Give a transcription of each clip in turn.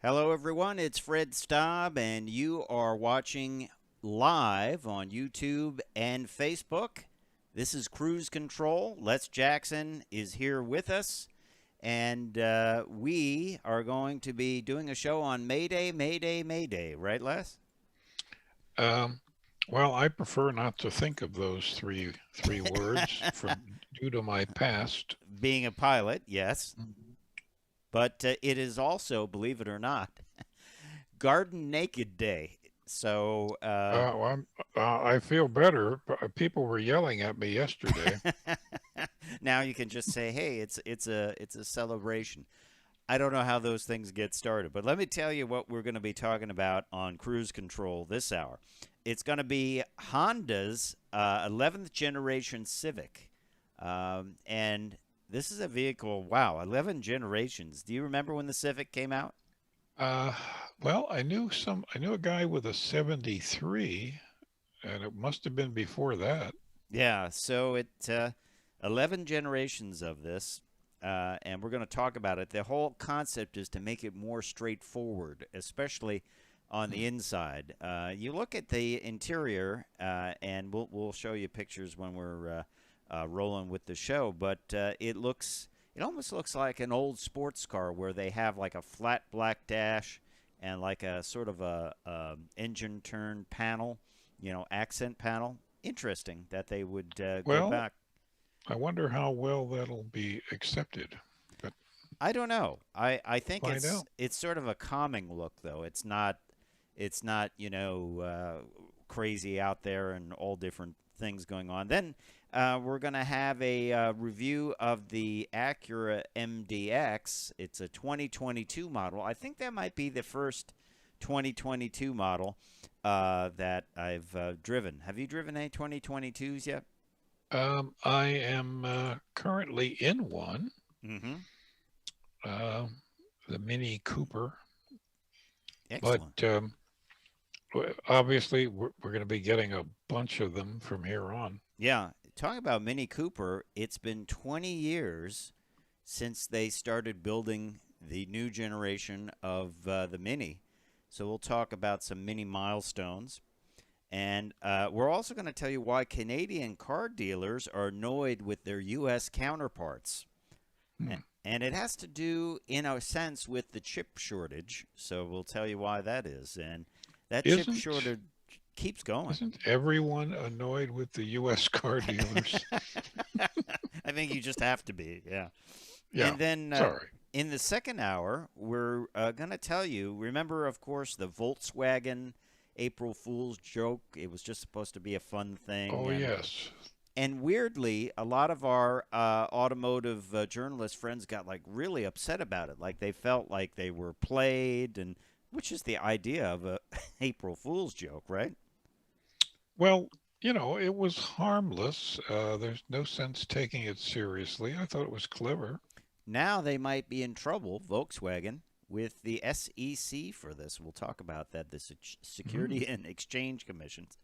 Hello, everyone. It's Fred Staub, and you are watching live on YouTube and Facebook. This is Cruise Control. Les Jackson is here with us, and we are going to be doing a show on Mayday, Mayday, Mayday. Right, Les? Um, well, I prefer not to think of those three words from due to my past. Being a pilot, yes. Mhm. But it is also, believe it or not, Garden Naked Day. So Well, I feel better. People were yelling at me yesterday. now you can just say, "Hey, it's a celebration." I don't know how those things get started, but let me tell you what we're going to be talking about on Cruise Control this hour. It's going to be Honda's 11th generation Civic, and this is a vehicle. Wow, 11 generations. Do you remember when the Civic came out? Uh, well, I knew a guy with a 73, and it must have been before that. Yeah, so 11 generations of this, and we're going to talk about it. The whole concept is to make it more straightforward, especially on Hmm. the inside. You look at the interior, and we'll show you pictures when we're rolling with the show. But it almost looks like an old sports car where they have like a flat black dash and like a sort of a engine turn panel, accent panel. Interesting that they would go Well, back. I wonder how well that'll be accepted. But I don't know. I think find out. it's sort of a calming look though. It's not crazy out there and all different things going on. Then we're gonna have a review of the Acura Mdx. It's a 2022 model. I think that might be the first 2022 model that I've driven. Have you driven any 2022s yet? I am currently in one, Mm-hmm. uh, the Mini Cooper, but Excellent. obviously we're going to be getting a bunch of them from here on. Yeah, talking about Mini Cooper, it's been 20 years since they started building the new generation of the Mini. So we'll talk about some Mini milestones. And we're also going to tell you why Canadian car dealers are annoyed with their U.S. counterparts. Hmm. And it has to do, in a sense, with the chip shortage. So we'll tell you why that is. And that chip Isn't shortage keeps going. isn't everyone annoyed with the U.S. car dealers? I think you just have to be, yeah. Yeah, And then sorry. in the second hour, we're going to tell you. Remember, of course, the Volkswagen April Fool's joke. It was just supposed to be a fun thing, Oh and yes. weirdly, a lot of our automotive journalist friends got like really upset about it. Like they felt like they were played, and which is the idea of a April Fool's joke, right? Well, it was harmless. There's no sense taking it seriously. I thought it was clever. Now they might be in trouble, Volkswagen, with the SEC for this. We'll talk about that, the Hmm. Security and Exchange Commissions.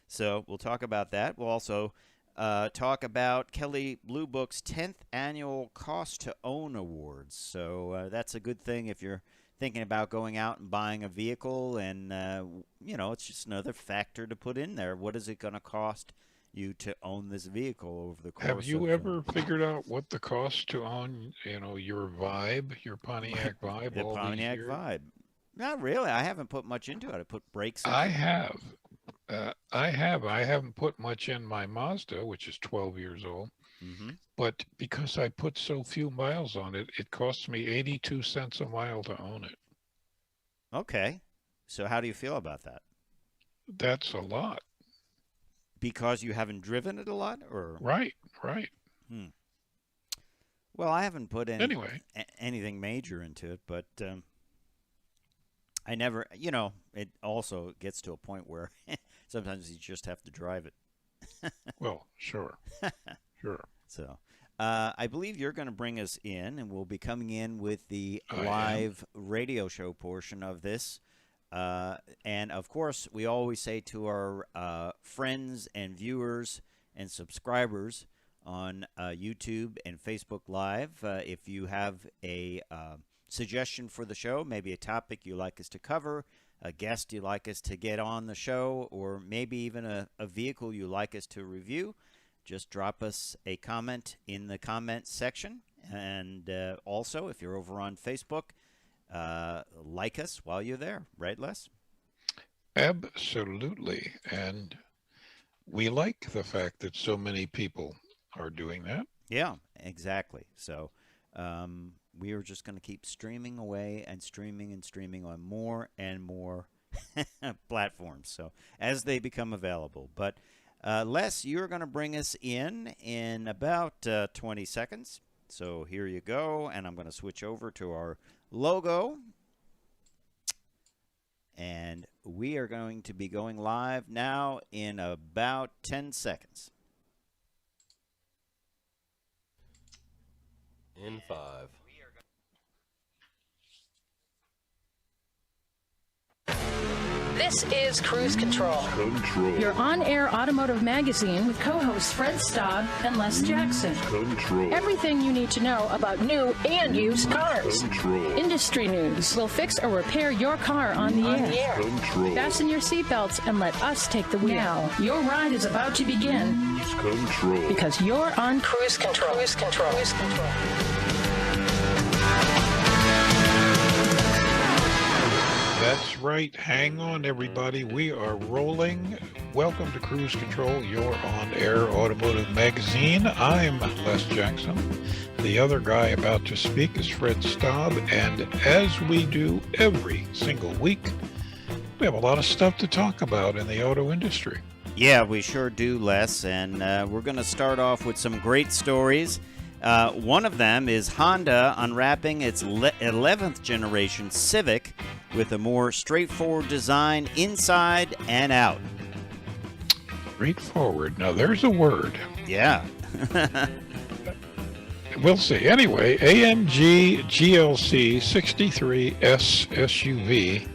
So we'll talk about that. We'll also talk about Kelly Blue Book's 10th annual Cost to Own Awards. So that's a good thing if you're thinking about going out and buying a vehicle, and it's just another factor to put in there. What is it going to cost you to own this vehicle over the Have course you of ever figured out what the cost to own, your Vibe, your Pontiac Vibe the all these Pontiac years? Vibe? Not really. I haven't put much into it. I put brakes in I it. have. I have. I haven't put much in my Mazda, which is 12 years old, Mm-hmm. but because I put so few miles on it, it costs me 82 cents a mile to own it. Okay. So how do you feel about that? That's a lot. Because you haven't driven it a lot, or Right, right. hmm. Well, I haven't put Anyway, anything major into it, but I never. It also gets to a point where sometimes you just have to drive it. well, sure, sure. So, I believe you're going to bring us in, and we'll be coming in with the I am. live radio show portion of this. And of course, we always say to our friends and viewers and subscribers on YouTube and Facebook Live, if you have a suggestion for the show, maybe a topic you like us to cover, a guest you like us to get on the show, or maybe even a vehicle you like us to review, just drop us a comment in the comment section. And also, if you're over on Facebook, like us while you're there. Right, Les? Absolutely. And we like the fact that so many people are doing that. Yeah, exactly. So we are just going to keep streaming away and streaming on more and more platforms. So as they become available. But Les, you're going to bring us in about 20 seconds. So here you go. And I'm going to switch over to our logo. And we are going to be going live now in about 10 seconds. In 5. This is Cruise Control. Your on-air automotive magazine with co-hosts Fred Staub and Les Jackson. Everything you need to know about new and used cars. Industry news. We'll fix or repair your car on the air. Fasten your seatbelts and let us take the wheel. Now, your ride is about to begin. Because you're on Cruise Control. Cruise Control. Cruise Control. That's right. Hang on, everybody. We are rolling. Welcome to Cruise Control, your on-air automotive magazine. I'm Les Jackson. The other guy about to speak is Fred Staub. And as we do every single week, we have a lot of stuff to talk about in the auto industry. Yeah, we sure do, Les. And we're going to start off with some great stories. One of them is Honda unwrapping its 11th generation Civic with a more straightforward design inside and out. Straightforward. Now, there's a word. Yeah. We'll see. Anyway, AMG GLC 63S SUV.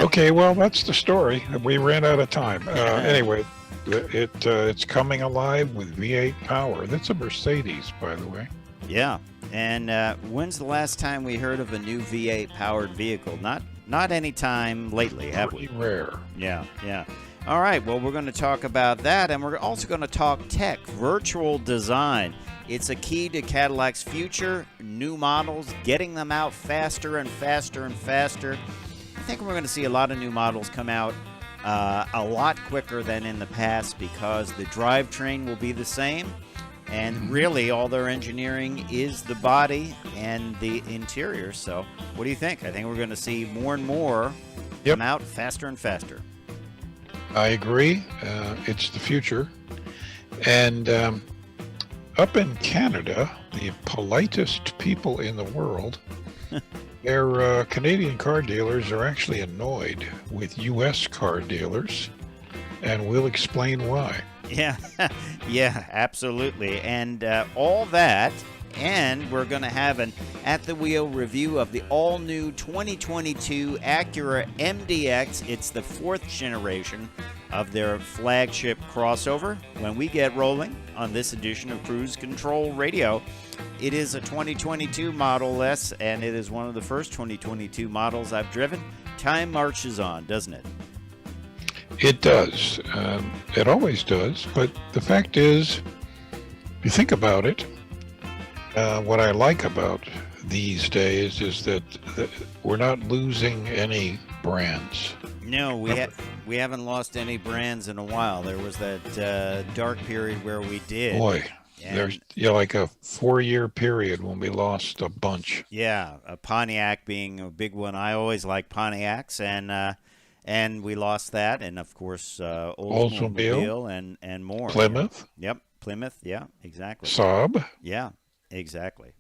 Okay, well, that's the story. We ran out of time. Anyway, it's coming alive with V8 power. That's a Mercedes, by the way. Yeah. And when's the last time we heard of a new V8 powered vehicle? Not any time lately, have we? Pretty rare. Yeah. All right, well, we're going to talk about that, and we're also going to talk tech, virtual design. It's a key to Cadillac's future, new models, getting them out faster and faster and faster. I think we're going to see a lot of new models come out a lot quicker than in the past because the drivetrain will be the same. And really, all their engineering is the body and the interior. So what do you think? I think we're going to see more and more come out faster and faster. I agree. It's the future. And up in Canada, the politest people in the world, their Canadian car dealers are actually annoyed with U.S. car dealers. And we'll explain why. Yeah, absolutely. And all that, and we're going to have an at-the-wheel review of the all-new 2022 Acura Mdx. It's the 4th generation of their flagship crossover. When we get rolling on this edition of Cruise Control Radio, it is a 2022 Model S, and it is one of the first 2022 models I've driven. Time marches on, doesn't it? It does. It always does. But the fact is, if you think about it, what I like about these days is that we're not losing any brands. No, we haven't lost any brands in a while. There was that dark period where we did. Boy, there's like a 4-year period when we lost a bunch. Yeah, Pontiac being a big one. I always like Pontiacs, and we lost that, and of course Oldsmobile and more. Plymouth. Yep, Plymouth. Yeah, exactly. Saab. Yeah, exactly.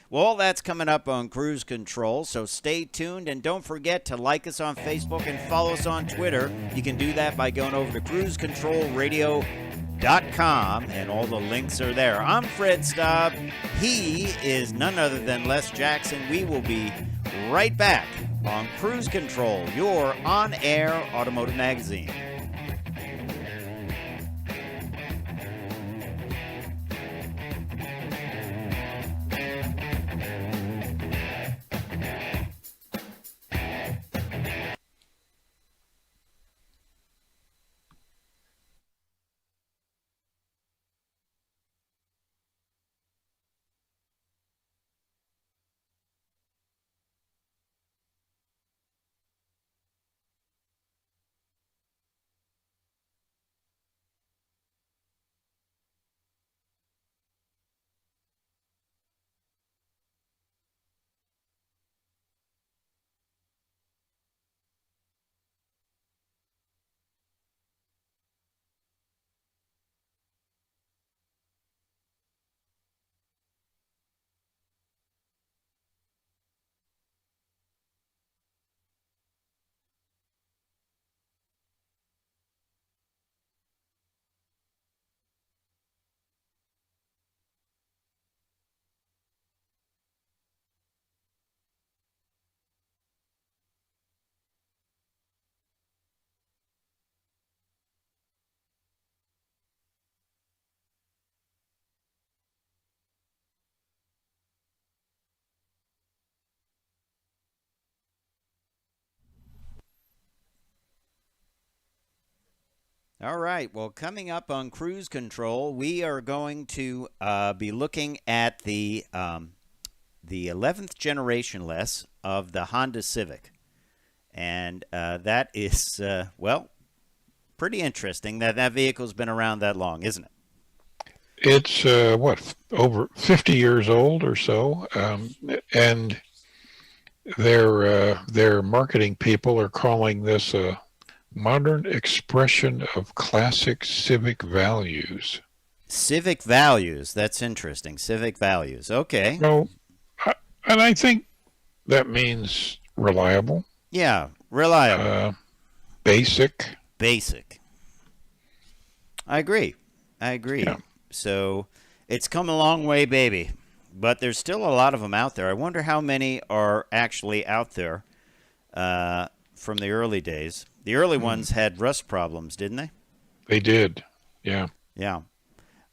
Well, all that's coming up on Cruise Control, so stay tuned, and don't forget to like us on Facebook and follow us on Twitter. You can do that by going over to cruisecontrolradio.com, and all the links are there. I'm Fred Staub. He is none other than Les Jackson. We will be right back on Cruise Control, your on-air automotive magazine. All right. Well, coming up on Cruise Control, we are going to be looking at the 11th generation less of the Honda Civic. And that is, well, pretty interesting that vehicle's been around that long, isn't it? It's, over 50 years old or so. And their marketing people are calling this a modern expression of classic Civic values. Civic values. That's interesting. Civic values. Okay. No, and I think that means reliable. Yeah, reliable. Basic. Basic. I agree. Yeah. So it's come a long way, baby. But there's still a lot of them out there. I wonder how many are actually out there from the early days. The early ones had rust problems, didn't they? They did. Yeah. Yeah.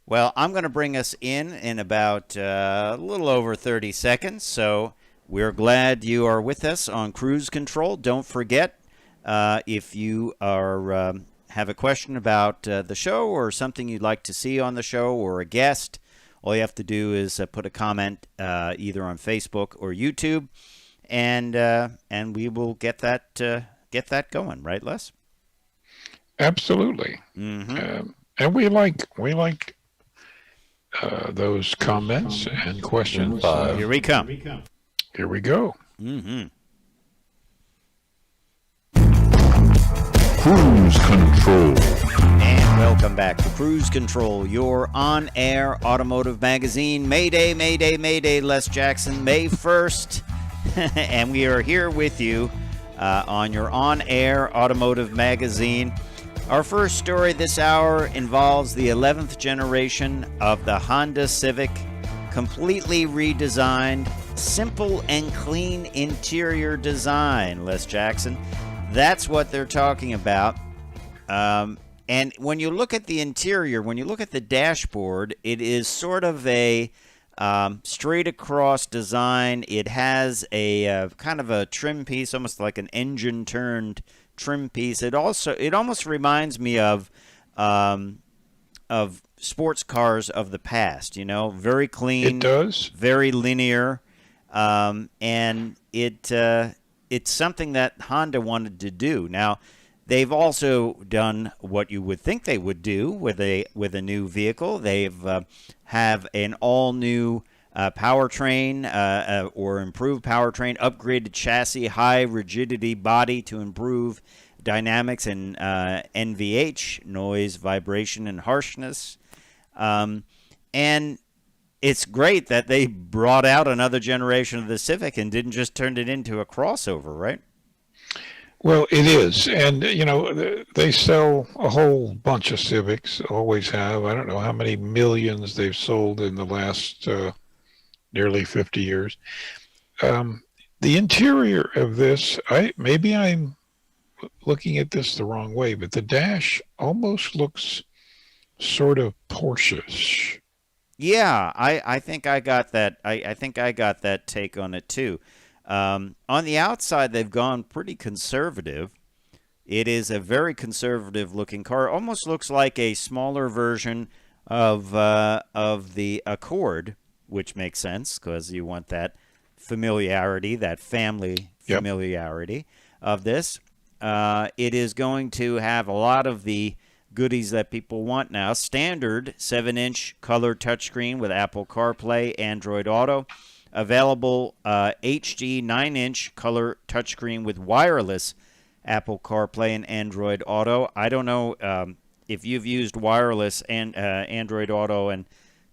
Well, I'm going to bring us in about a little over 30 seconds. So we're glad you are with us on Cruise Control. Don't forget, if you are have a question about the show or something you'd like to see on the show or a guest, all you have to do is put a comment either on Facebook or YouTube, and we will get that going, right, Les? Absolutely. Mm-hmm. And we like those comments and questions. Here we come. Here we go. Mm-hmm. Cruise Control. And welcome back to Cruise Control, your on-air automotive magazine. Mayday, Mayday, Mayday, Les Jackson, May 1st. And we are here with you on your on-air automotive magazine. Our first story this hour involves the 11th generation of the Honda Civic, completely redesigned, simple and clean interior design, Les Jackson. That's what they're talking about. And when you look at the interior, when you look at the dashboard, it is sort of a straight across design. It has a kind of a trim piece, almost like an engine turned trim piece. It almost reminds me of sports cars of the past. You know, very clean. It does. Very linear, and it's something that Honda wanted to do. Now, they've also done what you would think they would do with a new vehicle. They've have an all new powertrain or improved powertrain, upgraded chassis, high rigidity body to improve dynamics and NVH, noise, vibration, and harshness. And it's great that they brought out another generation of the Civic and didn't just turn it into a crossover, right? Well, it is. And, you know, they sell a whole bunch of Civics, always have. I don't know how many millions they've sold in the last nearly 50 years. The interior of this, maybe I'm looking at this the wrong way, but the dash almost looks sort of Porsche-ish. Yeah, I think I got that. I think I got that take on it too. On the outside, they've gone pretty conservative. It is a very conservative-looking car. Almost looks like a smaller version of the Accord, which makes sense because you want that familiarity, that family familiarity of this. It is going to have a lot of the goodies that people want now. Standard 7-inch color touchscreen with Apple CarPlay, Android Auto. Available HD 9-inch color touchscreen with wireless Apple CarPlay and Android Auto. I don't know if you've used wireless and Android Auto and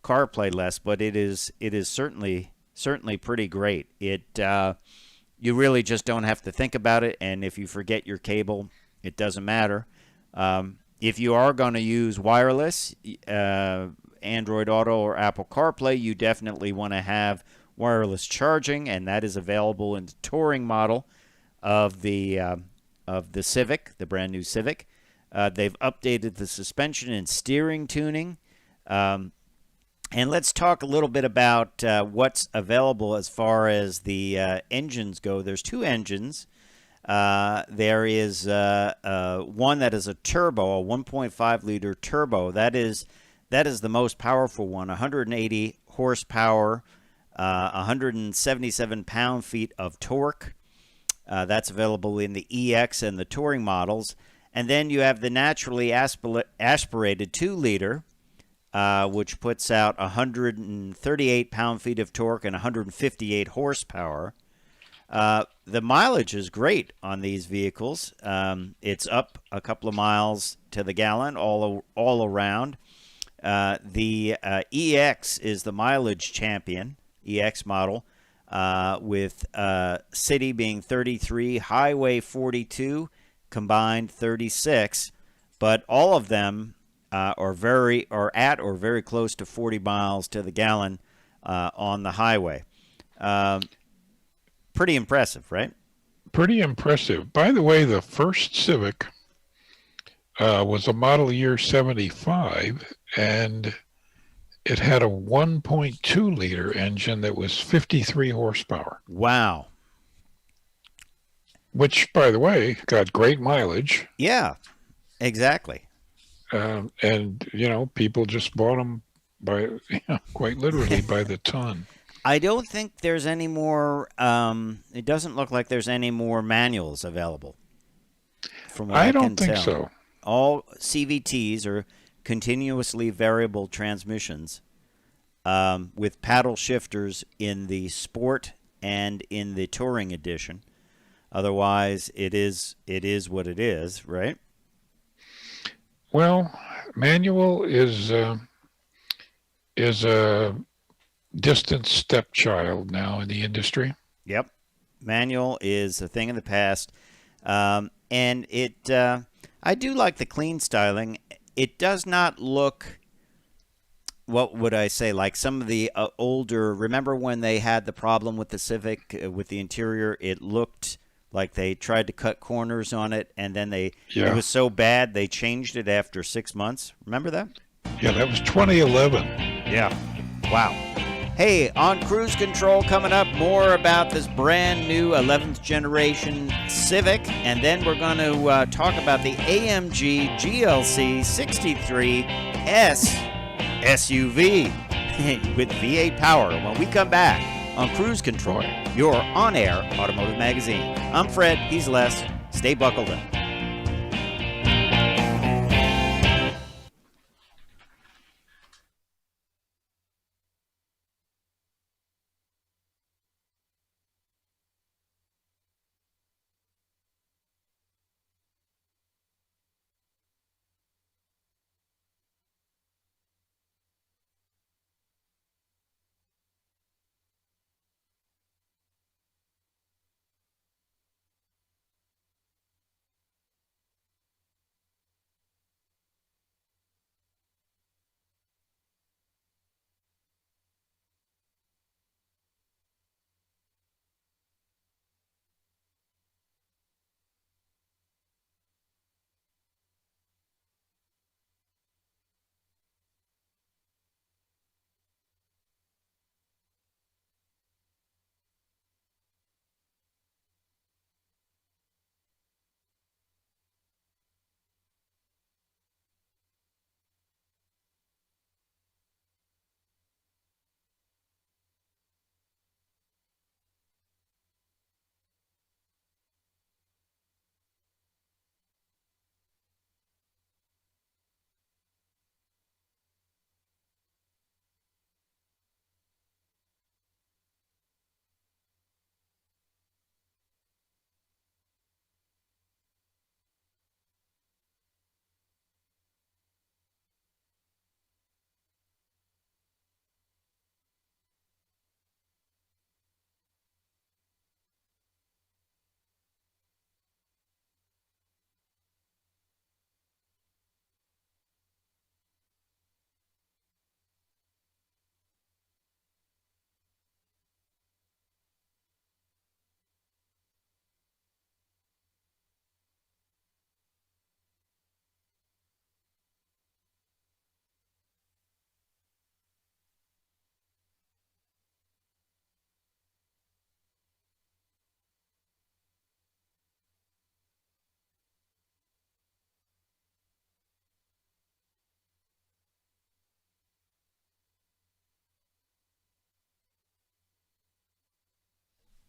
CarPlay, Les, but it is certainly pretty great. You really just don't have to think about it, and if you forget your cable, it doesn't matter. If you are going to use wireless, Android Auto or Apple CarPlay, you definitely want to have wireless charging, and that is available in the touring model of the Civic, the brand new Civic. They've updated the suspension and steering tuning. And let's talk a little bit about what's available as far as the engines go. There's two engines. There is one that is a turbo, a 1.5 liter turbo. That is the most powerful one. 180 horsepower, 177 pound-feet of torque. That's available in the EX and the Touring models. And then you have the naturally aspirated 2-liter, which puts out 138 pound-feet of torque and 158 horsepower. The mileage is great on these vehicles. It's up a couple of miles to the gallon all around. The EX is the mileage champion, EX model, with city being 33, highway 42, combined 36. But all of them are at or very close to 40 miles to the gallon on the highway. Pretty impressive, right? Pretty impressive. By the way, the first Civic was a model year 75, and it had a 1.2 liter engine that was 53 horsepower. Wow. Which, by the way, got great mileage. Yeah, exactly. And, you know, people just bought them by, quite literally by the ton. I don't think there's any more, it doesn't look like there's any more manuals available. From what I don't can think tell. so. All CVTs are continuously variable transmissions with paddle shifters in the Sport and in the Touring edition. Otherwise, it is what it is, right? Well, manual is a distant stepchild now in the industry. Yep. Manual is a thing of the past. And it, I do like the clean styling. It does not look, what would I say, like some of the older, remember when they had the problem with the Civic, with the interior? It looked like they tried to cut corners on it, and then it was so bad they changed it after 6 months. Remember that? Yeah, that was 2011. Yeah. Wow. Hey, on Cruise Control coming up, more about this brand new 11th generation Civic, and then we're going to talk about the AMG GLC 63S SUV with V8 power when we come back on Cruise Control, your on-air automotive magazine. I'm Fred, he's Les. Stay buckled in.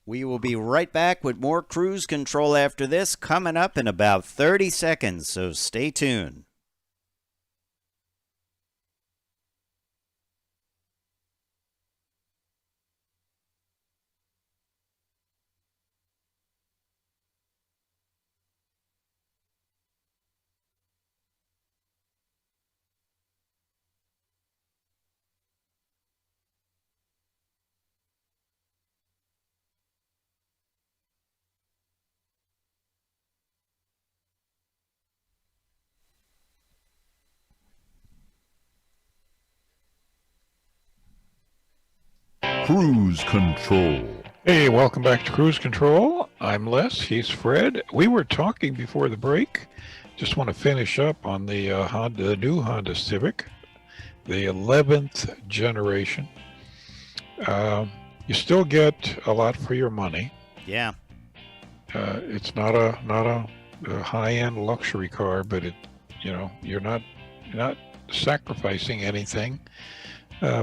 We will be right back with more Cruise Control after this, coming up in about 30 seconds, so stay tuned. Cruise Control. Hey, welcome back to Cruise Control. I'm Les. He's Fred. We were talking before the break. Just want to finish up on the new Honda Civic, the 11th generation. You still get a lot for your money. Yeah. It's not a high-end luxury car, but you're not sacrificing anything.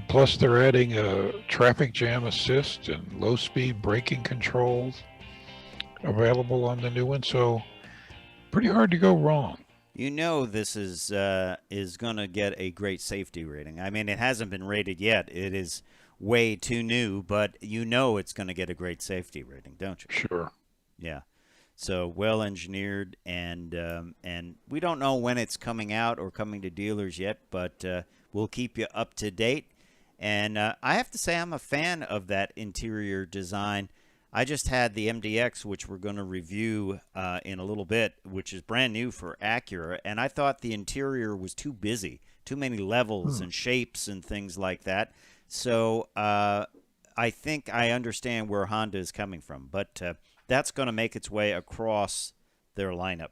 Plus, they're adding a traffic jam assist and low-speed braking controls available on the new one. So, pretty hard to go wrong. You know this is going to get a great safety rating. I mean, it hasn't been rated yet. It is way too new, but you know it's going to get a great safety rating, don't you? Sure. Yeah. So well engineered, and we don't know when it's coming out or coming to dealers yet, but we'll keep you up to date. And I have to say I'm a fan of that interior design. I just had the MDX, which we're going to review in a little bit, which is brand new for Acura, and I thought the interior was too busy, too many levels and shapes and things like that. So I think I understand where Honda is coming from, but that's going to make its way across their lineup.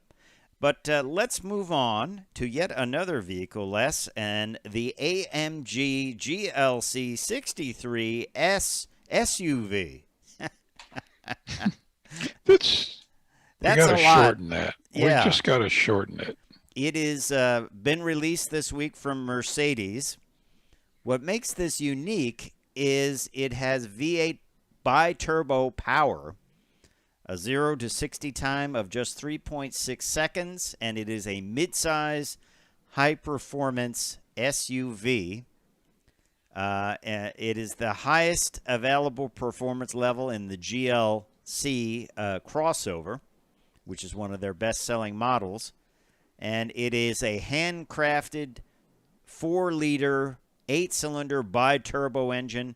But let's move on to yet another vehicle, Les, and the AMG GLC 63S SUV. That's a gotta lot. Shorten that. Yeah. We just got to shorten it. It is been released this week from Mercedes. What makes this unique is it has V8 bi-turbo power, a 0 to 60 time of just 3.6 seconds, and it is a midsize, high-performance SUV. It is the highest available performance level in the GLC crossover, which is one of their best-selling models. And it is a handcrafted 4-liter, 8-cylinder bi-turbo engine,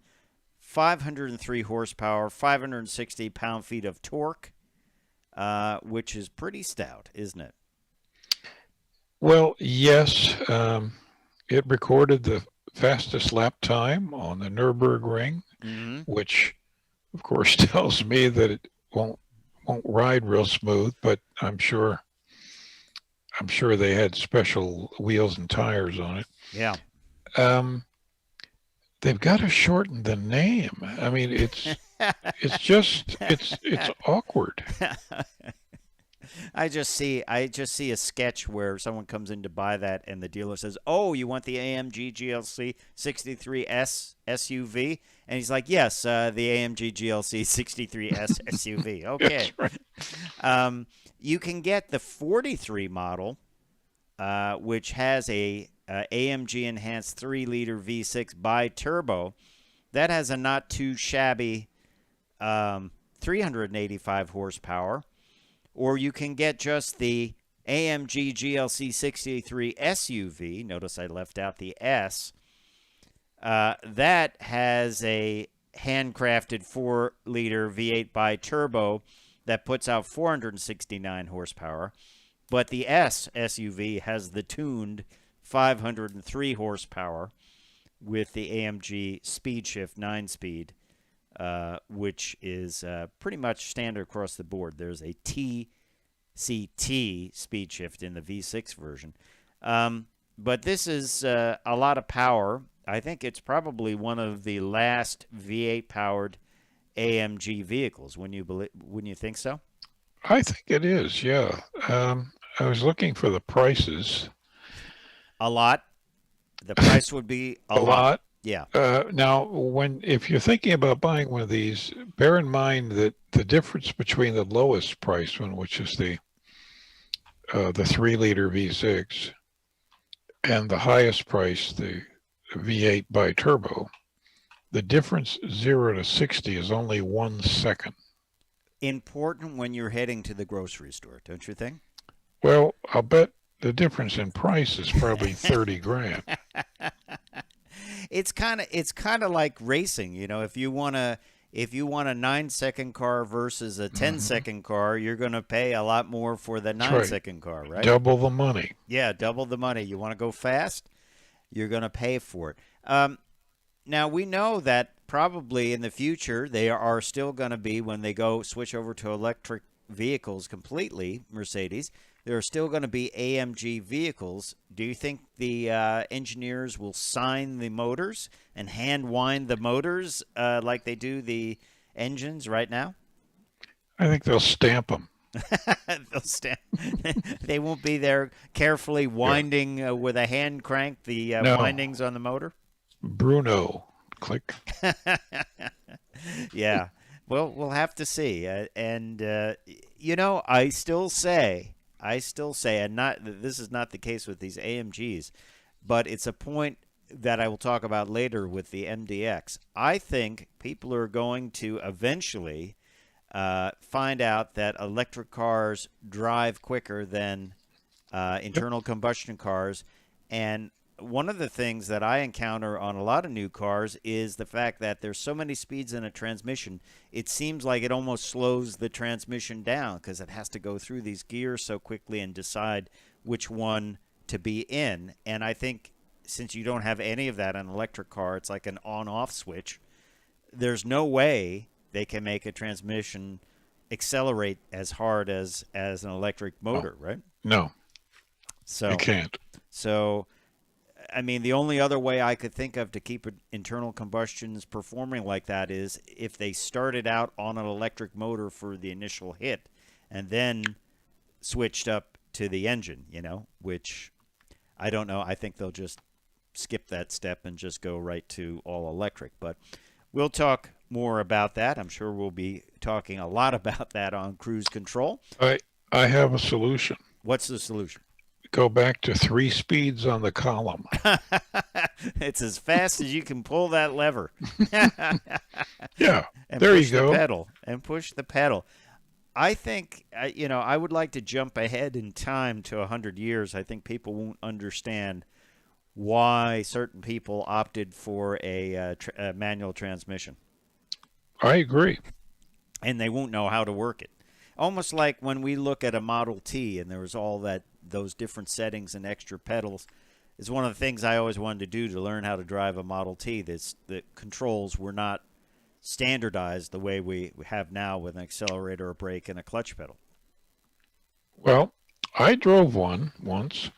503 horsepower, 560 pound-feet of torque, which is pretty stout, isn't it? Well, yes. It recorded the fastest lap time on the Nürburgring, which, of course, tells me that it won't ride real smooth. But I'm sure they had special wheels and tires on it. Yeah. They've got to shorten the name. I mean, it's awkward. I just see a sketch where someone comes in to buy that, and the dealer says, "Oh, you want the AMG GLC 63S SUV?" And he's like, "Yes, the AMG GLC 63S SUV." Okay. That's right. You can get the 43 model, which has a AMG enhanced 3-liter V6 bi-turbo. That has a not too shabby 385 horsepower. Or you can get just the AMG GLC 63 SUV. Notice I left out the S. That has a handcrafted 4-liter V8 bi-turbo that puts out 469 horsepower. But the S SUV has the tuned 503 horsepower with the AMG Speed Shift 9-speed, which is pretty much standard across the board. There's a TCT speed shift in the V6 version. But this is a lot of power. I think it's probably one of the last V8-powered AMG vehicles. Wouldn't you think so? I think it is, yeah. I was looking for the prices. A lot. The price would be a lot. Yeah. Now, if you're thinking about buying one of these, bear in mind that the difference between the lowest price one, which is the 3-liter V6, and the highest price, the V8 bi-turbo, the difference 0 to 60 is only 1 second. Important when you're heading to the grocery store, don't you think? Well, I'll bet the difference in price is probably 30 grand. It's kind of like racing, you know. If you want a 9-second car versus a 10-second car, you're going to pay a lot more for the 9-second car, right? Double the money. Yeah, double the money. You want to go fast, you're going to pay for it. Now, we know that probably in the future they are still going to be, when they go switch over to electric vehicles completely, Mercedes, there are still going to be AMG vehicles. Do you think the engineers will sign the motors and hand wind the motors like they do the engines right now? I think they'll stamp them. They'll stamp. They won't be there carefully winding with a hand crank the windings on the motor? Bruno, click. Yeah. Well, we'll have to see. You know, I still say, and this is not the case with these AMGs, but it's a point that I will talk about later with the MDX. I think people are going to eventually find out that electric cars drive quicker than internal combustion cars. And one of the things that I encounter on a lot of new cars is the fact that there's so many speeds in a transmission, it seems like it almost slows the transmission down because it has to go through these gears so quickly and decide which one to be in. And I think since you don't have any of that in an electric car, it's like an on-off switch. There's no way they can make a transmission accelerate as hard as an electric motor, right? No, so you can't. So, I mean, the only other way I could think of to keep internal combustions performing like that is if they started out on an electric motor for the initial hit and then switched up to the engine, you know, which I don't know. I think they'll just skip that step and just go right to all electric. But we'll talk more about that. I'm sure we'll be talking a lot about that on Cruise Control. I have a solution. What's the solution? Go back to 3 speeds on the column. It's as fast as you can pull that lever. Yeah, and there push you go. The pedal and push the pedal. I think, you know, I would like to jump ahead in time to 100 years. I think people won't understand why certain people opted for a manual transmission. I agree. And they won't know how to work it. Almost like when we look at a Model T and there was all those different settings and extra pedals. It's one of the things I always wanted to do to learn how to drive a Model T. The controls were not standardized the way we have now with an accelerator, a brake, and a clutch pedal. Well, I drove one once,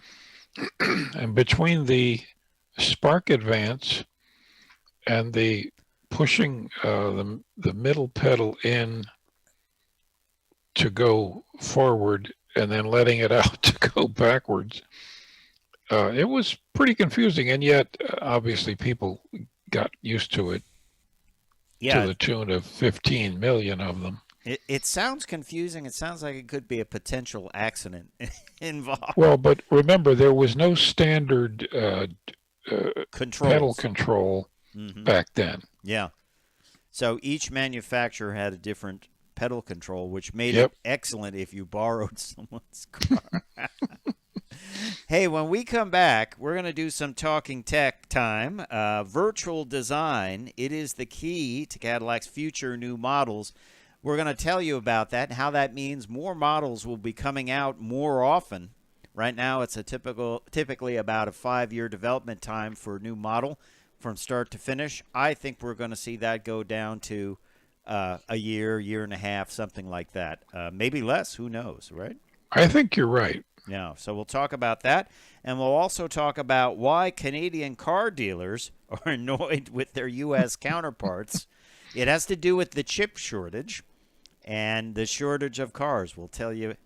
and between the spark advance and the pushing the middle pedal in to go forward and then letting it out to go backwards, it was pretty confusing, and yet obviously people got used to it. Yeah, to the tune of 15 million of them. It sounds confusing. It sounds like it could be a potential accident involved. Well, but remember, there was no standard pedal control back then. Yeah. So each manufacturer had a different pedal control, which made it excellent if you borrowed someone's car. Hey, when we come back, we're going to do some talking tech time. Virtual design, it is the key to Cadillac's future new models. We're going to tell you about that and how that means more models will be coming out more often. Right now, it's typically about a 5-year development time for a new model from start to finish. I think we're going to see that go down to a year and a half, something like that. Maybe less, who knows, right? I think you're right. Yeah, so we'll talk about that, and we'll also talk about why Canadian car dealers are annoyed with their U.S. counterparts. It has to do with the chip shortage and the shortage of cars. We'll tell you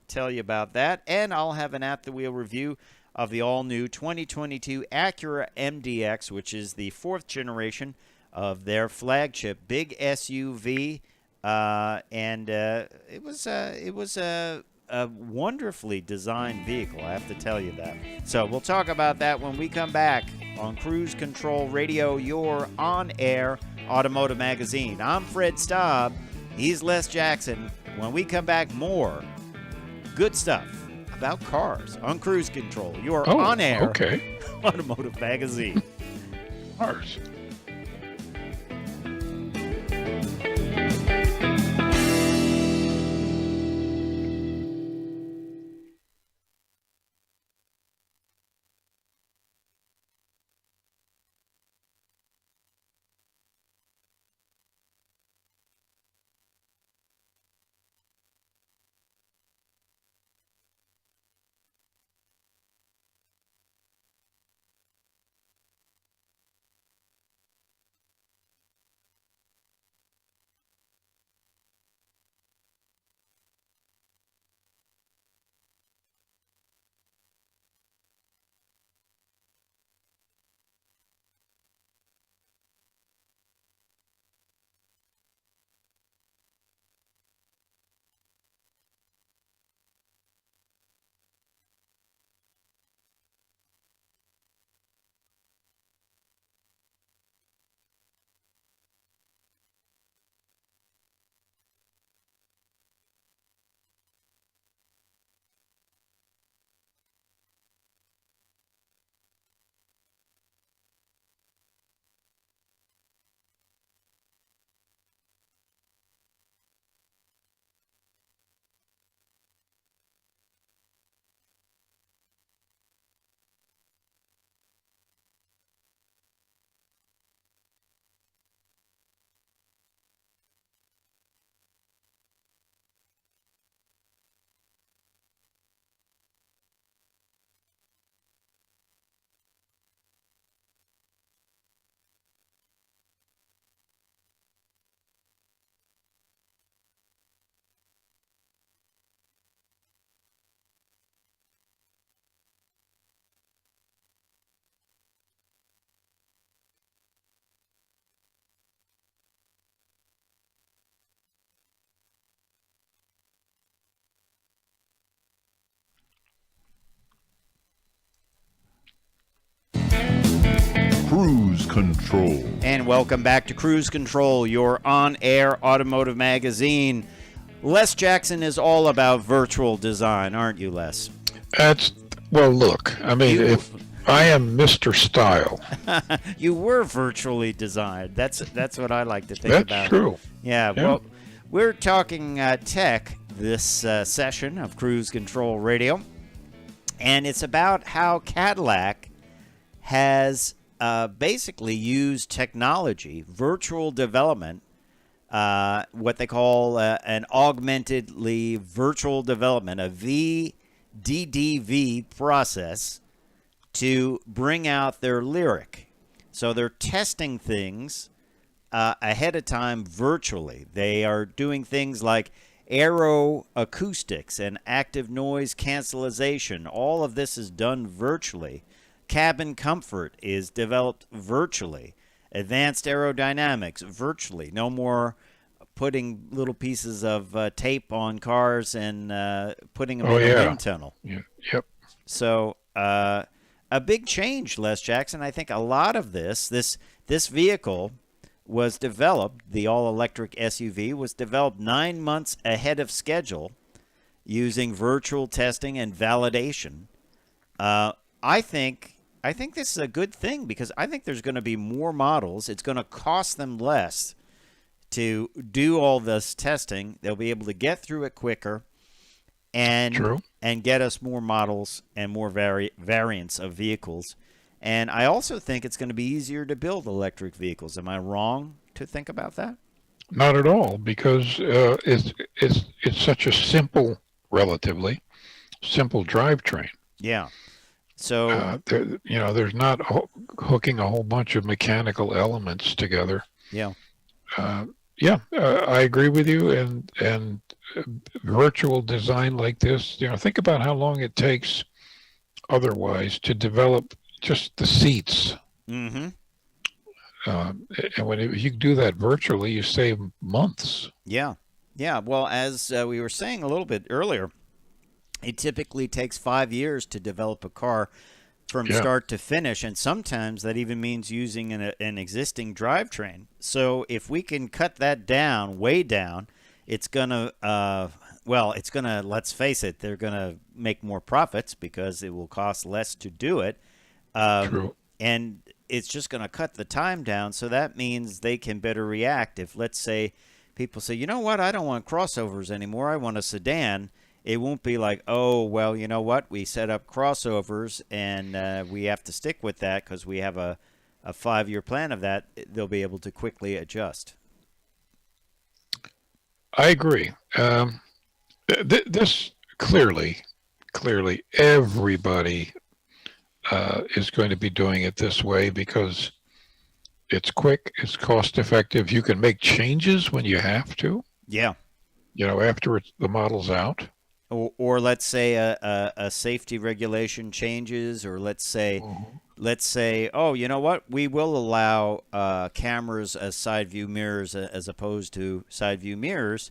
about that, and I'll have an at the wheel review of the all-new 2022 Acura Mdx, which is the 4th generation of their flagship big SUV. It was a wonderfully designed vehicle, I have to tell you that. So we'll talk about that when we come back on Cruise Control Radio, your on-air automotive magazine. I'm Fred Staub. He's Les Jackson. When we come back, more good stuff about cars on Cruise Control, your on-air automotive magazine. Cars. Cruise Control. And welcome back to Cruise Control, your on-air automotive magazine. Les Jackson is all about virtual design, aren't you, Les? Well, look, I mean, if I am Mr. Style. You were virtually designed. That's what I like to think about. That's true. Yeah, well, we're talking tech this session of Cruise Control Radio, and it's about how Cadillac has basically used technology, virtual development, what they call an augmentedly virtual development, a VDDV process, to bring out their lyric. So they're testing things ahead of time virtually. They are doing things like aeroacoustics and active noise cancellation. All of this is done virtually. Cabin comfort is developed virtually. Advanced aerodynamics virtually. No more putting little pieces of tape on cars and putting them in a wind tunnel. Yeah. Yep. So a big change, Les Jackson. I think a lot of this vehicle was developed, the all-electric SUV was developed 9 months ahead of schedule using virtual testing and validation. I think this is a good thing because I think there's going to be more models. It's going to cost them less to do all this testing. They'll be able to get through it quicker and get us more models and more variants of vehicles. And I also think it's going to be easier to build electric vehicles. Am I wrong to think about that? Not at all, because it's such a relatively simple drivetrain. Yeah. So there's not hooking a whole bunch of mechanical elements together. Yeah. I agree with you. And virtual design like this, think about how long it takes otherwise to develop just the seats. Mm-hmm. And when you do that virtually, you save months. Yeah. Yeah. Well, as we were saying a little bit earlier, it typically takes 5 years to develop a car from Yeah. start to finish, and sometimes that even means using an existing drivetrain. So if we can cut that down, way down, it's gonna it's gonna, let's face it, they're gonna make more profits because it will cost less to do it. True. And it's just going to cut the time down. So that means they can better react. If, let's say, people say, you know what, I don't want crossovers anymore, I want a sedan. It won't be like, oh, well, you know what, we set up crossovers and we have to stick with that because we have a 5-year plan of that. They'll be able to quickly adjust. I agree. This clearly, everybody is going to be doing it this way because it's quick, it's cost effective. You can make changes when you have to. Yeah. After the model's out. Or let's say a safety regulation changes, or let's say, oh, you know what? We will allow cameras as side view mirrors as opposed to side view mirrors.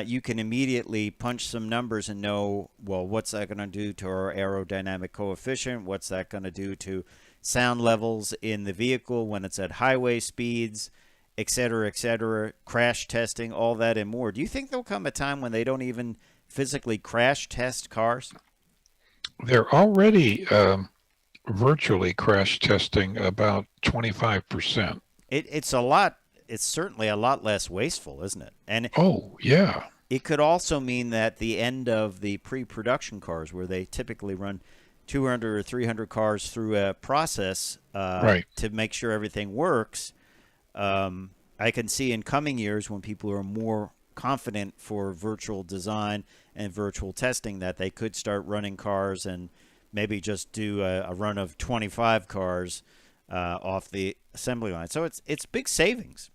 You can immediately punch some numbers and know, well, what's that going to do to our aerodynamic coefficient? What's that going to do to sound levels in the vehicle when it's at highway speeds, et cetera, crash testing, all that and more. Do you think there'll come a time when they don't even physically crash test cars? They're already virtually crash testing about 25%. It's a lot. It's certainly a lot less wasteful, isn't it? And oh, yeah. It could also mean that the end of the pre-production cars, where they typically run 200 or 300 cars through a process right, to make sure everything works, I can see in coming years when people are more confident for virtual design and virtual testing that they could start running cars and maybe just do a run of 25 cars off the assembly line. So it's big savings.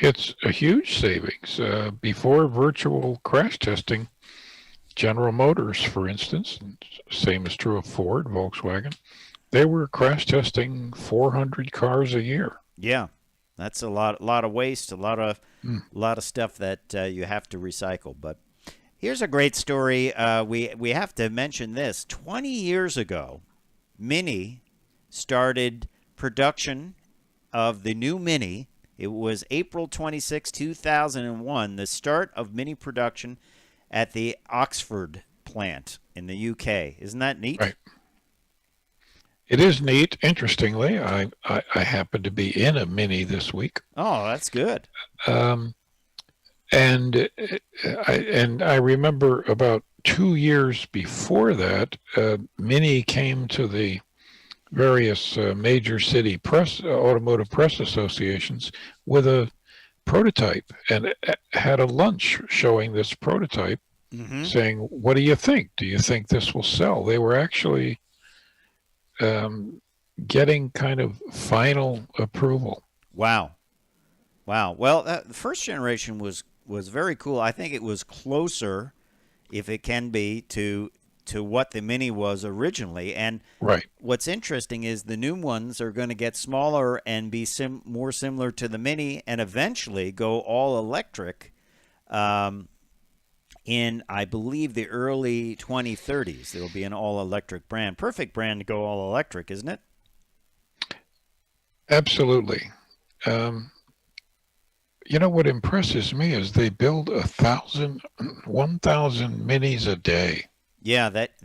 It's a huge savings. Before virtual crash testing, General Motors, for instance, same is true of Ford, Volkswagen, they were crash testing 400 cars a year. Yeah, that's a lot of waste, a lot of stuff that you have to recycle. But here's a great story. We have to mention this. 20 years ago, Mini started production of the new Mini. It was April 26, 2001, the start of Mini production at the Oxford plant in the UK. Isn't that neat? Right. It is neat. Interestingly, I happened to be in a Mini this week. Oh, that's good. And I remember about 2 years before that, Mini came to the various major city automotive press associations with a prototype, and had a lunch showing this prototype, saying, what do you think? Do you think this will sell? They were actually getting kind of final approval. Wow. Well, the first generation was very cool. I think it was closer, if it can be, to what the Mini was originally. And right, what's interesting is the new ones are going to get smaller and be more similar to the Mini, and eventually go all electric in, I believe, the early 2030s. There will be an all-electric brand. Perfect brand to go all electric, isn't it? Absolutely. You know what impresses me is they build 1,000 Minis a day. Yeah, that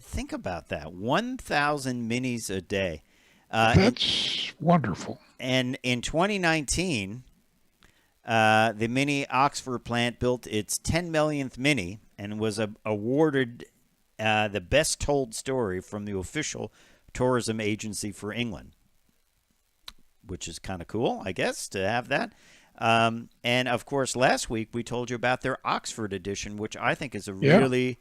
think about that. 1,000 Minis a day. That's wonderful. And in 2019, the Mini Oxford plant built its 10 millionth Mini and was awarded the best told story from the official tourism agency for England, which is kind of cool, I guess, to have that. And of course, last week we told you about their Oxford edition, which I think is a really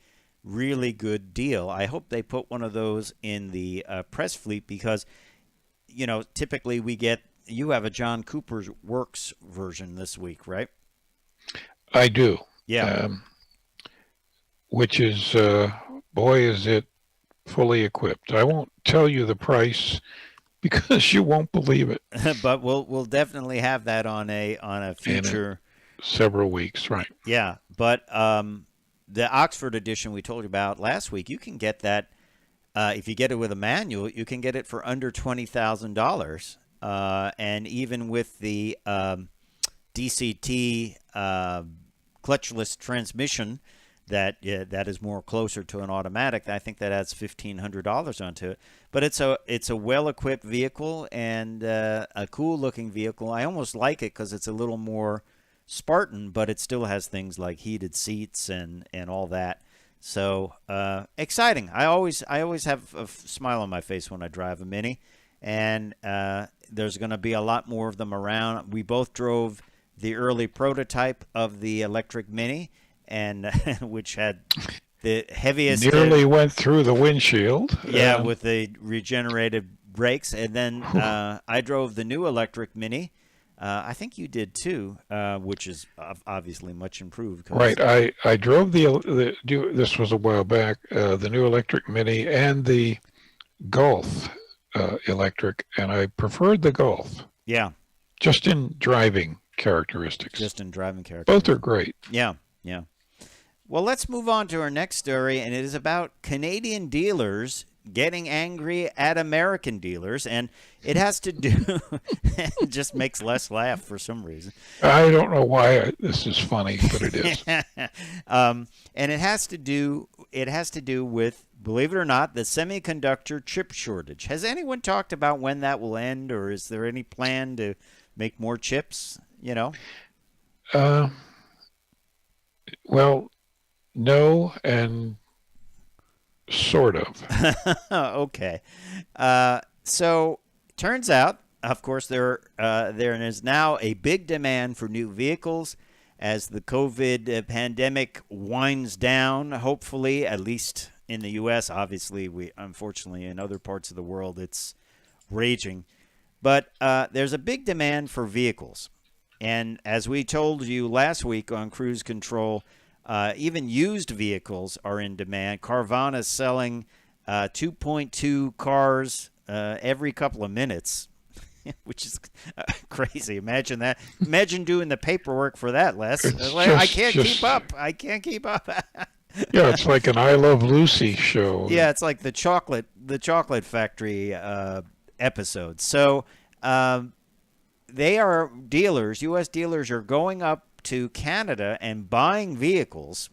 good deal. I hope they put one of those in the press fleet, because, you know, typically you have a John Cooper's Works version this week, right? I do. Yeah. Which is, boy, is it fully equipped. I won't tell you the price because you won't believe it. But we'll definitely have that on a future. Several weeks, right? Yeah, but the Oxford edition we told you about last week, you can get that if you get it with a manual. You can get it for under $20,000, and even with the DCT clutchless transmission, that is more closer to an automatic. I think that adds $1,500 onto it. But it's a well-equipped vehicle and a cool-looking vehicle. I almost like it because it's a little more Spartan, but it still has things like heated seats and all that. So exciting. I always have a smile on my face when I drive a Mini, and there's going to be a lot more of them around. We both drove the early prototype of the electric Mini, and which had the heaviest. Nearly went through the windshield. Yeah, with the regenerated brakes, and then I drove the new electric Mini. I think you did too, which is obviously much improved. Right. I drove this was a while back, the new electric Mini and the Golf electric, and I preferred the Golf. Yeah. Just in driving characteristics. Both are great. Yeah. Well, let's move on to our next story, and it is about Canadian dealers getting angry at American dealers, and it has to do it just makes Les laugh for some reason. I don't know why this is funny, but it is. And it has to do with, believe it or not, the semiconductor chip shortage. Has anyone talked about when that will end, or is there any plan to make more chips, Well, no, and sort of. Okay. So turns out, of course, there is now a big demand for new vehicles as the COVID pandemic winds down, hopefully, at least in the U.S. Obviously, unfortunately, in other parts of the world, it's raging. But there's a big demand for vehicles. And as we told you last week on Cruise Control, even used vehicles are in demand. Carvana is selling 2.2 cars every couple of minutes, which is crazy. Imagine that. Imagine doing the paperwork for that, Les. I can't keep up. I can't keep up. Yeah, it's like an I Love Lucy show. Yeah, it's like the chocolate factory episode. So they are dealers. U.S. dealers are going up to Canada and buying used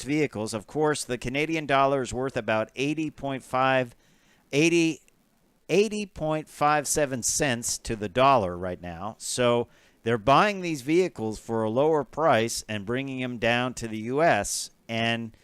vehicles. Of course, the Canadian dollar is worth about 80.57 cents to the dollar right now. So they're buying these vehicles for a lower price and bringing them down to the U.S. And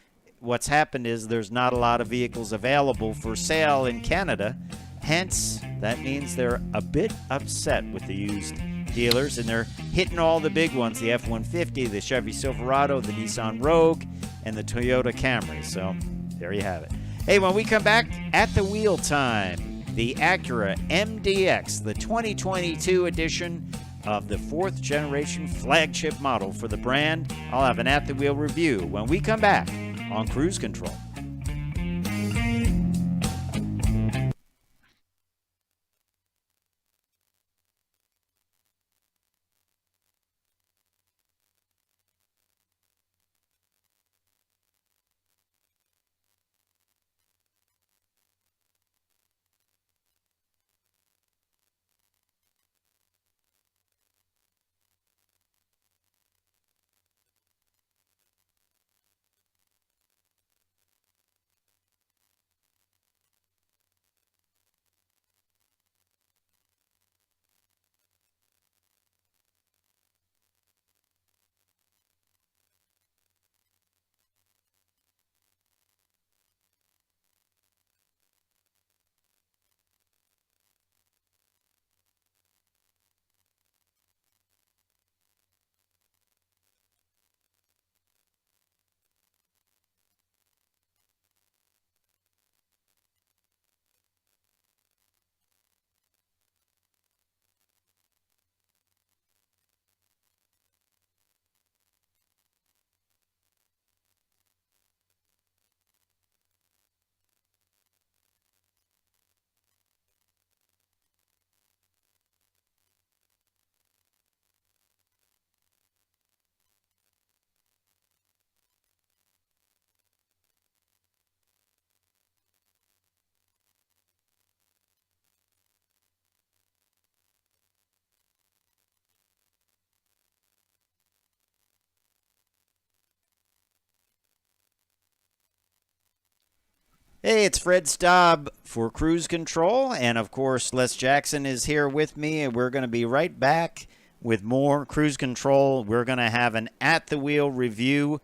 what's happened is there's not a lot of vehicles available for sale in Canada. Hence, that means they're a bit upset with the used dealers, and they're hitting all the big ones, the F-150, the Chevy Silverado, the Nissan Rogue, and the Toyota Camry. So there you have it. Hey, when we come back, at the wheel time, the Acura Mdx, the 2022 edition of the 4th generation flagship model for the brand. I'll have an at the wheel review when we come back on Cruise Control. Hey, it's Fred Staub for Cruise Control, and of course, Les Jackson is here with me, and we're going to be right back with more Cruise Control. We're going to have an at-the-wheel review.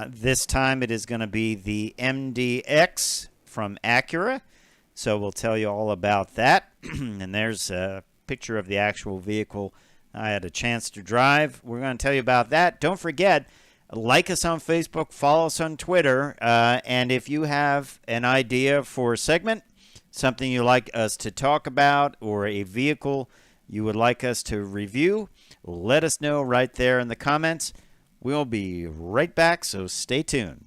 This time it is going to be the Mdx from Acura, so we'll tell you all about that. And there's a picture of the actual vehicle I had a chance to drive. We're going to tell you about that. Don't forget, like us on Facebook, follow us on Twitter, and if you have an idea for a segment, something you'd like us to talk about, or a vehicle you would like us to review, let us know right there in the comments. We'll be right back, so stay tuned.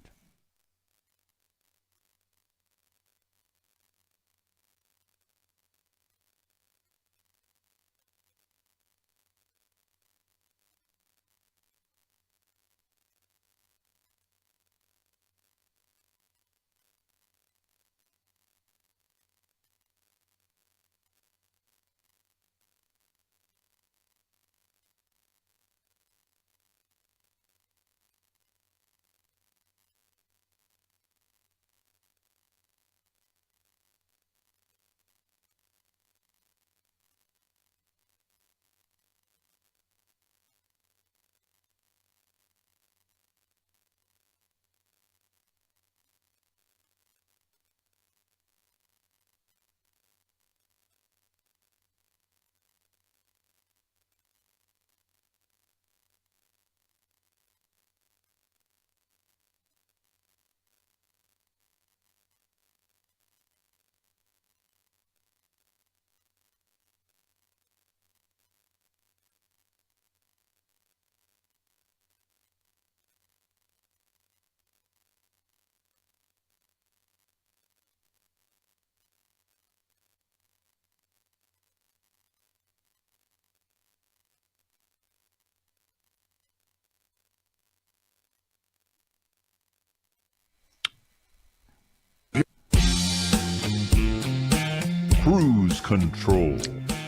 Cruise Control.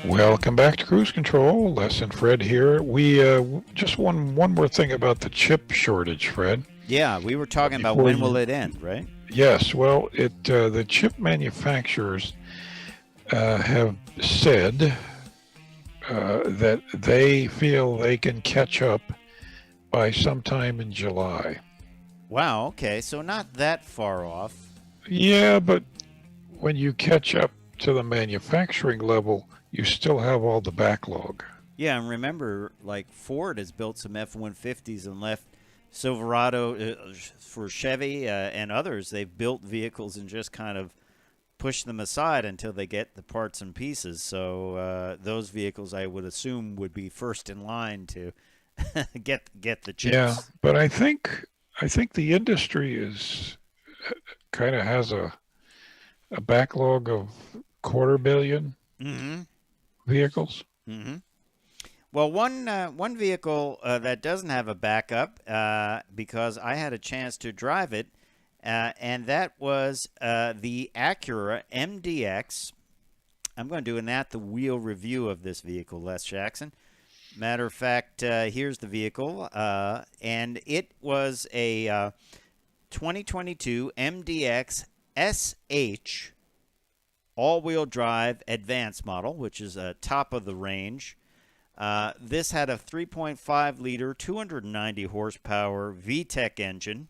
Welcome back to Cruise Control. Les and Fred here. We just one more thing about the chip shortage, Fred. Yeah, we were talking about when will it end, right? Yes, well, the chip manufacturers have said that they feel they can catch up by sometime in July. Wow, okay, so not that far off. Yeah, but when you catch up to the manufacturing level, you still have all the backlog. Yeah, and remember, like Ford has built some F-150s and left Silverado for Chevy and others. They've built vehicles and just kind of pushed them aside until they get the parts and pieces. So those vehicles, I would assume, would be first in line to get the chips. Yeah, but I think the industry is kind of has a backlog of 250,000,000 vehicles. Well, one vehicle that doesn't have a backup, because I had a chance to drive it, and that was the Acura Mdx. I'm going to do an at-the-wheel review of this vehicle, Les Jackson. Matter of fact, here's the vehicle, and it was a 2022 Mdx SH all-wheel drive advanced model, which is a top of the range. This had a 3.5-liter, 290 horsepower VTEC engine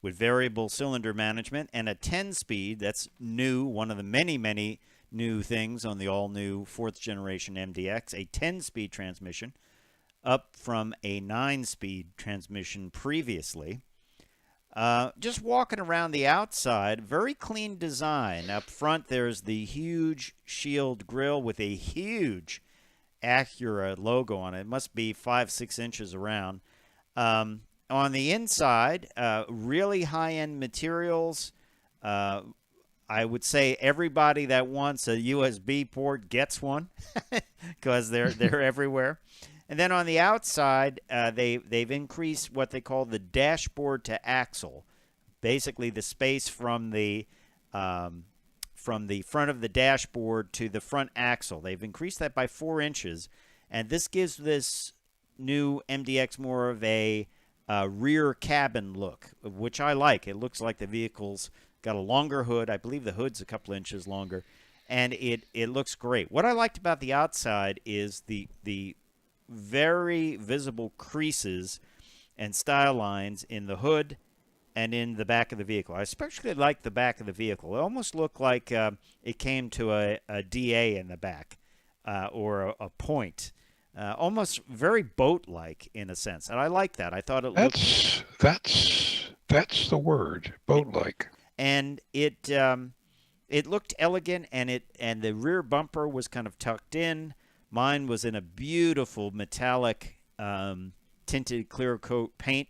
with variable cylinder management and a 10-speed. That's new, one of the many, many new things on the all-new 4th generation MDX, a 10-speed transmission, up from a 9-speed transmission previously. Just walking around the outside, very clean design. Up front, there's the huge shield grille with a huge Acura logo on it. It must be 5-6 inches around. On the inside, really high-end materials. I would say everybody that wants a USB port gets one because they're everywhere. And then on the outside, they've increased what they call the dashboard to axle, basically the space from the front of the dashboard to the front axle. They've increased that by 4 inches, and this gives this new MDX more of a rear cabin look, which I like. It looks like the vehicle's got a longer hood. I believe the hood's a couple inches longer, and it looks great. What I liked about the outside is the very visible creases and style lines in the hood and in the back of the vehicle. I especially like the back of the vehicle. It almost looked like it came to a DA in the back, or a point. Almost very boat-like in a sense. And I like that. I thought it looked... That's the word, boat-like. And it looked elegant, and the rear bumper was kind of tucked in. Mine was in a beautiful metallic tinted clear coat paint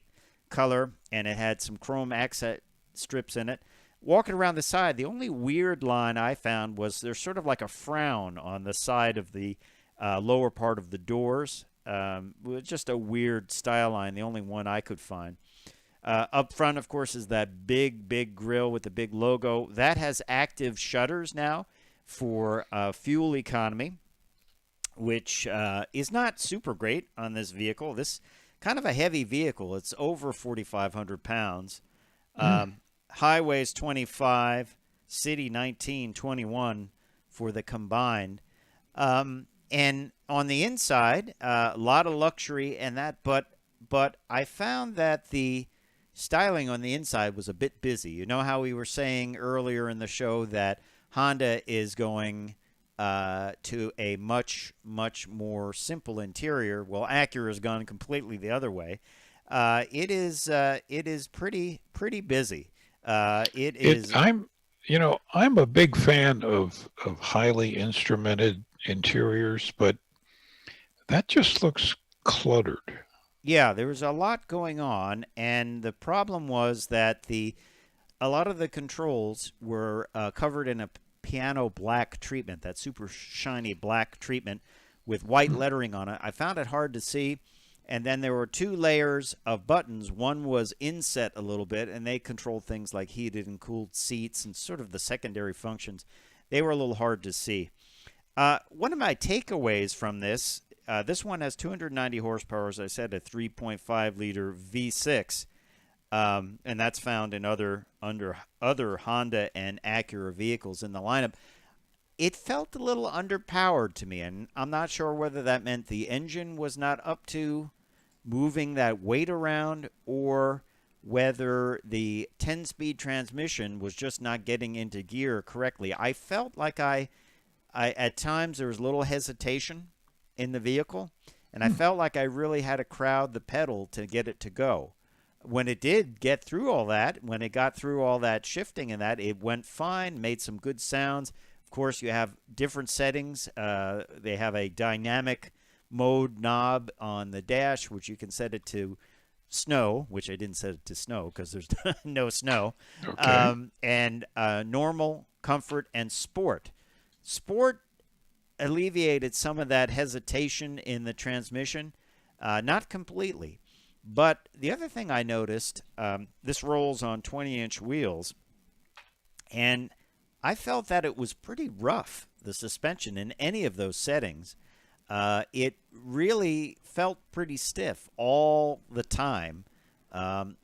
color, and it had some chrome accent strips in it. Walking around the side, the only weird line I found was there's sort of like a frown on the side of the lower part of the doors. Just a weird style line, the only one I could find. Up front, of course, is that big grille with the big logo. That has active shutters now for fuel economy, which is not super great on this vehicle. This kind of a heavy vehicle. It's over 4,500 pounds. Highways 25, city 19, 21 for the combined. And on the inside, a lot of luxury and that, but I found that the styling on the inside was a bit busy. You know how we were saying earlier in the show that Honda is going to a much more simple interior. Well, Acura's gone completely the other way. It is pretty busy. I'm a big fan of highly instrumented interiors, but that just looks cluttered. Yeah, there was a lot going on, and the problem was that a lot of the controls were covered in a piano black treatment, that super shiny black treatment with white lettering on it. I found it hard to see, and then there were two layers of buttons. One was inset a little bit, and they controlled things like heated and cooled seats and sort of the secondary functions. They were a little hard to see. One of my takeaways from this one has 290 horsepower, as I said, a 3.5-liter V6, and that's found in other Honda and Acura vehicles in the lineup. It felt a little underpowered to me, and I'm not sure whether that meant the engine was not up to moving that weight around, or whether the 10-speed transmission was just not getting into gear correctly. I felt like I at times there was a little hesitation in the vehicle, and I felt like I really had to crowd the pedal to get it to go. When it did get through all that, when it got through all that shifting and that, it went fine, made some good sounds. Of course, you have different settings. They have a dynamic mode knob on the dash, which you can set it to snow, which I didn't set it to snow because there's no snow. Okay. And normal, comfort, and sport. Sport alleviated some of that hesitation in the transmission, not completely. But the other thing I noticed, this rolls on 20-inch wheels, and I felt that it was pretty rough, the suspension, in any of those settings. It really felt pretty stiff all the time,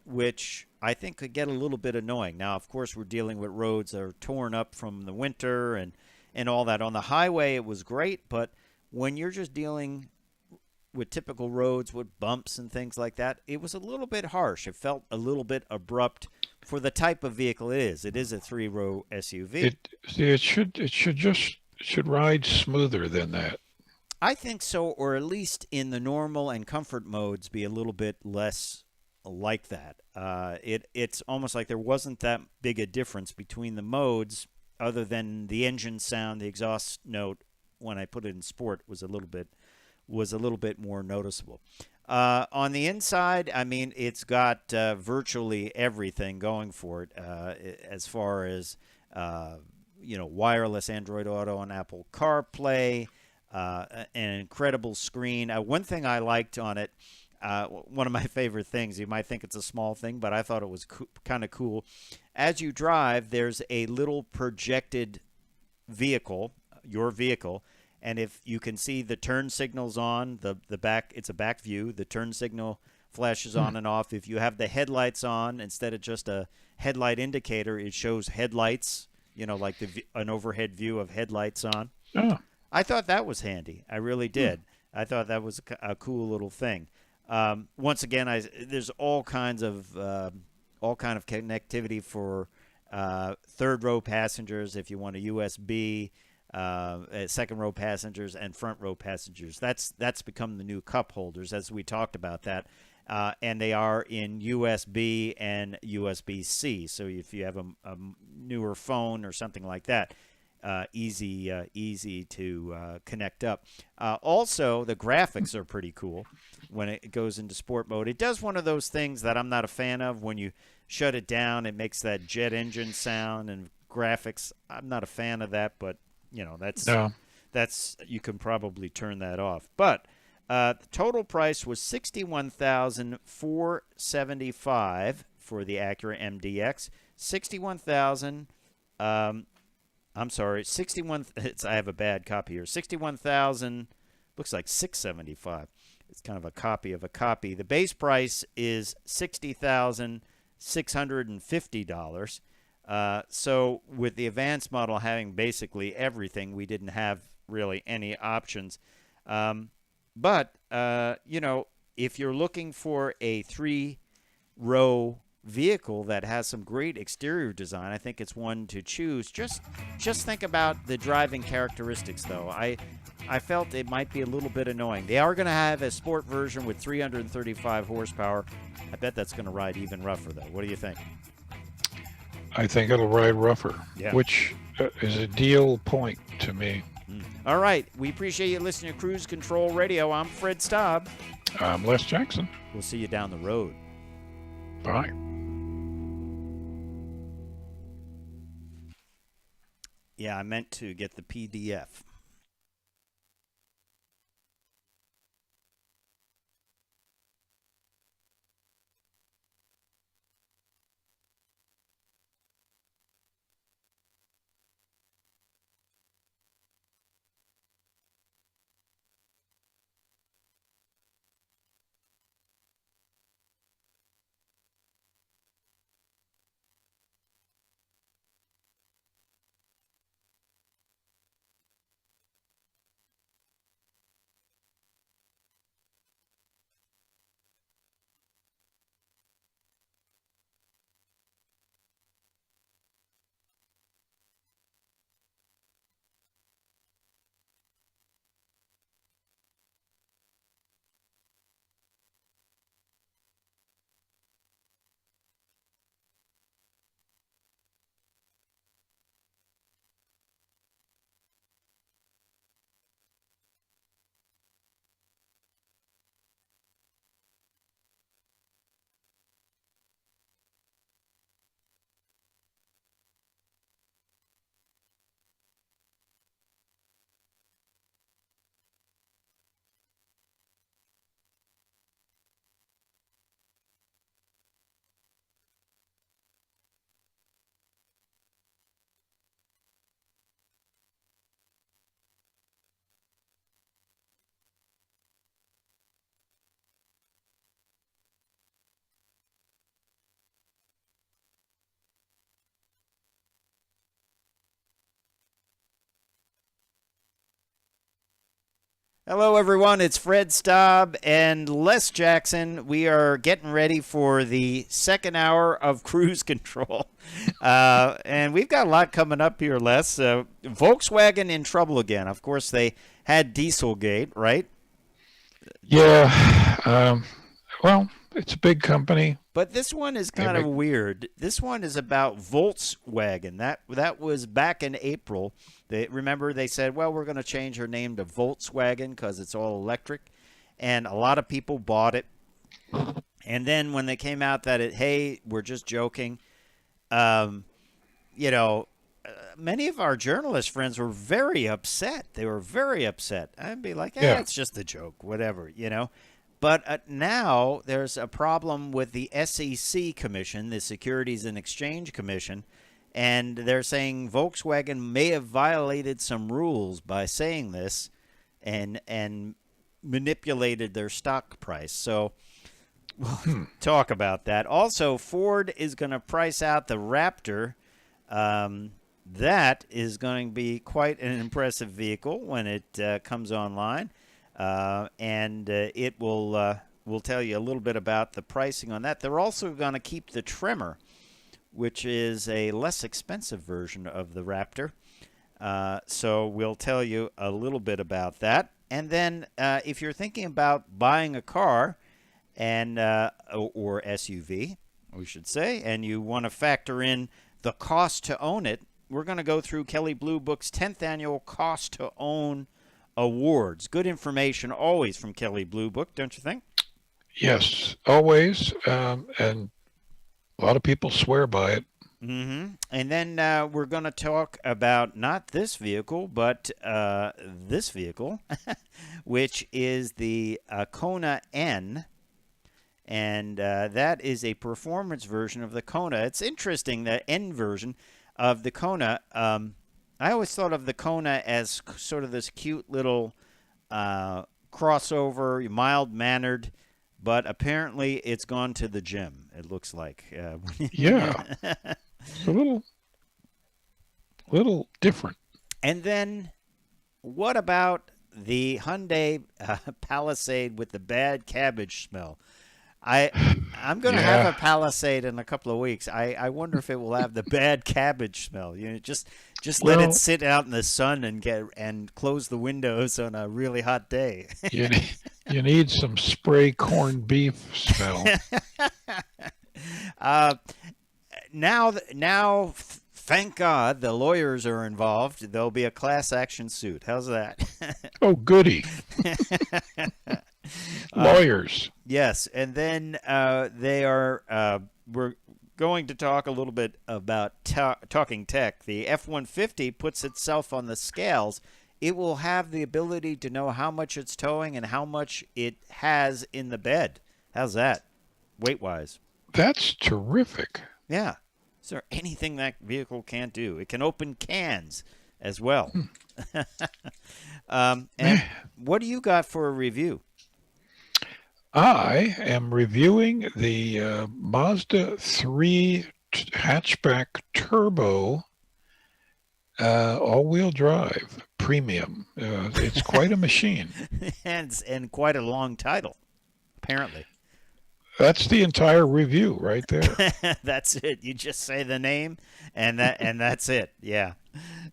which I think could get a little bit annoying. Now, of course, we're dealing with roads that are torn up from the winter and all that. On the highway, it was great, but when you're just dealing with typical roads with bumps and things like that, it was a little bit harsh. It felt a little bit abrupt for the type of vehicle it is. It is a 3-row SUV. It should ride smoother than that. I think so, or at least in the normal and comfort modes be a little bit less like that. It's almost like there wasn't that big a difference between the modes, other than the engine sound, the exhaust note when I put it in sport was a little bit more noticeable. On the inside, I mean, it's got virtually everything going for it, as far as wireless Android Auto and Apple CarPlay, an incredible screen. One thing I liked on it, one of my favorite things, you might think it's a small thing, but I thought it was kind of cool. As you drive, there's a little projected vehicle, your vehicle, and if you can see the turn signals on the back, it's a back view. The turn signal flashes on and off. If you have the headlights on, instead of just a headlight indicator, it shows headlights, like an overhead view of headlights on. Oh. I thought that was handy. I really did. I thought that was a cool little thing. Once again, there's all kind of connectivity for third row passengers if you want a USB, second row passengers, and front row passengers. That's become the new cup holders, as we talked about that. And they are in USB and USB-C. So if you have a newer phone or something like that, easy to connect up. Also, the graphics are pretty cool when it goes into sport mode. It does one of those things that I'm not a fan of. When you shut it down, it makes that jet engine sound and graphics. I'm not a fan of that, but that's you can probably turn that off. But the total price was $61,475 for the Acura Mdx. I'm sorry, 61. I have a bad copy here. 61,000 looks like 675. It's kind of a copy of a copy. The base price is $60,650. So with the advanced model having basically everything, we didn't have really any options. But if you're looking for a 3-row vehicle that has some great exterior design, I think it's one to choose. Just think about the driving characteristics, though. I felt it might be a little bit annoying. They are going to have a sport version with 335 horsepower. I bet that's going to ride even rougher, though. What do you think? I think it'll ride rougher, which is a deal point to me. All right. We appreciate you listening to Cruise Control Radio. I'm Fred Staub. I'm Les Jackson. We'll see you down the road. Bye. Yeah, I meant to get the PDF. Hello, everyone. It's Fred Staub and Les Jackson. We are getting ready for the second hour of Cruise Control. And we've got a lot coming up here, Les. Volkswagen in trouble again. Of course, they had Dieselgate, right? Yeah. Well, it's a big company. But this one is kind of weird. This one is about Volkswagen. That was back in April. Remember they said, well, we're going to change our name to Volkswagen because it's all electric. And a lot of people bought it. And then when they came out that hey, we're just joking, many of our journalist friends were very upset. They were very upset. I'd be like, it's just a joke, whatever, But now there's a problem with the SEC Commission, the Securities and Exchange Commission, and they're saying Volkswagen may have violated some rules by saying this and manipulated their stock price. So we'll talk about that. Also, Ford is going to price out the Raptor. That is going to be quite an impressive vehicle when it comes online, and it will tell you a little bit about the pricing on that. They're also going to keep the Tremor, which is a less expensive version of the Raptor. So we'll tell you a little bit about that. And then if you're thinking about buying a car and or SUV, we should say, and you want to factor in the cost to own it, we're going to go through Kelley Blue Book's 10th Annual Cost to Own Awards. Good information always from Kelley Blue Book, don't you think? Yes, always. And a lot of people swear by it. Mm-hmm. And then we're going to talk about not this vehicle, but this vehicle, which is the Kona N. And that is a performance version of the Kona. It's interesting, the N version of the Kona. I always thought of the Kona as sort of this cute little crossover, mild-mannered, but apparently it's gone to the gym, it looks like. Yeah. It's a little different. And then what about the Hyundai Palisade with the bad cabbage smell? I'm going to have a Palisade in a couple of weeks. I wonder if it will have the bad cabbage smell. You know, just let it sit out in the sun and close the windows on a really hot day. You need some spray corned beef smell. Now, thank God the lawyers are involved. There'll be a class action suit. How's that? Oh, goody. Lawyers. Yes, and then we're going to talk a little bit about talking tech. The F-150 puts itself on the scales. It will have the ability to know how much it's towing and how much it has in the bed. How's that, weight-wise? That's terrific. Yeah. Is there anything that vehicle can't do? It can open cans as well. And what do you got for a review? I am reviewing the Mazda 3 hatchback turbo all-wheel drive premium. It's quite a machine. and quite a long title, apparently. That's the entire review right there. That's it. You just say the name, and that's it. Yeah.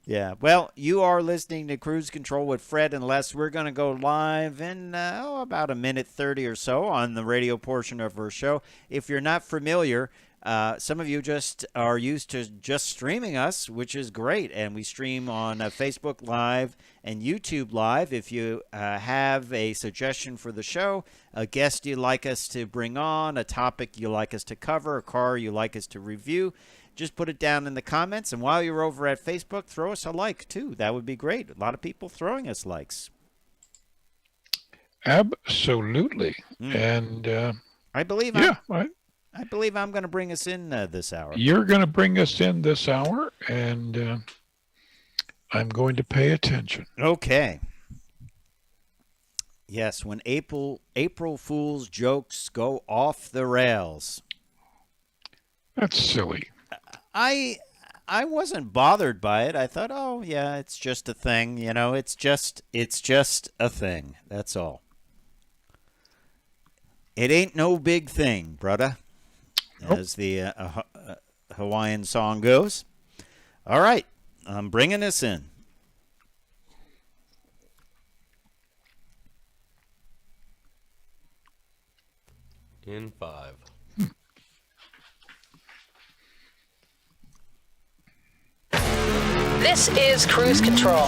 Yeah. Well, you are listening to Cruise Control with Fred and Les. We're going to go live in about a minute 30 or so on the radio portion of our show. If you're not familiar, some of you just are used to just streaming us, which is great. And we stream on Facebook Live and YouTube Live. If you have a suggestion for the show, a guest you'd like us to bring on, a topic you'd like us to cover, a car you'd like us to review, just put it down in the comments. And while you're over at Facebook, throw us a like, too. That would be great. A lot of people throwing us likes. Absolutely. And I believe I believe I'm going to bring us in this hour. You're going to bring us in this hour, and I'm going to pay attention. Okay. Yes, when April Fool's jokes go off the rails. That's silly. I wasn't bothered by it. I thought, oh yeah, it's just a thing. You know, it's just a thing. That's all. It ain't no big thing, brother, as the Hawaiian song goes. All right, I'm bringing us in. In 5. This is Cruise Control.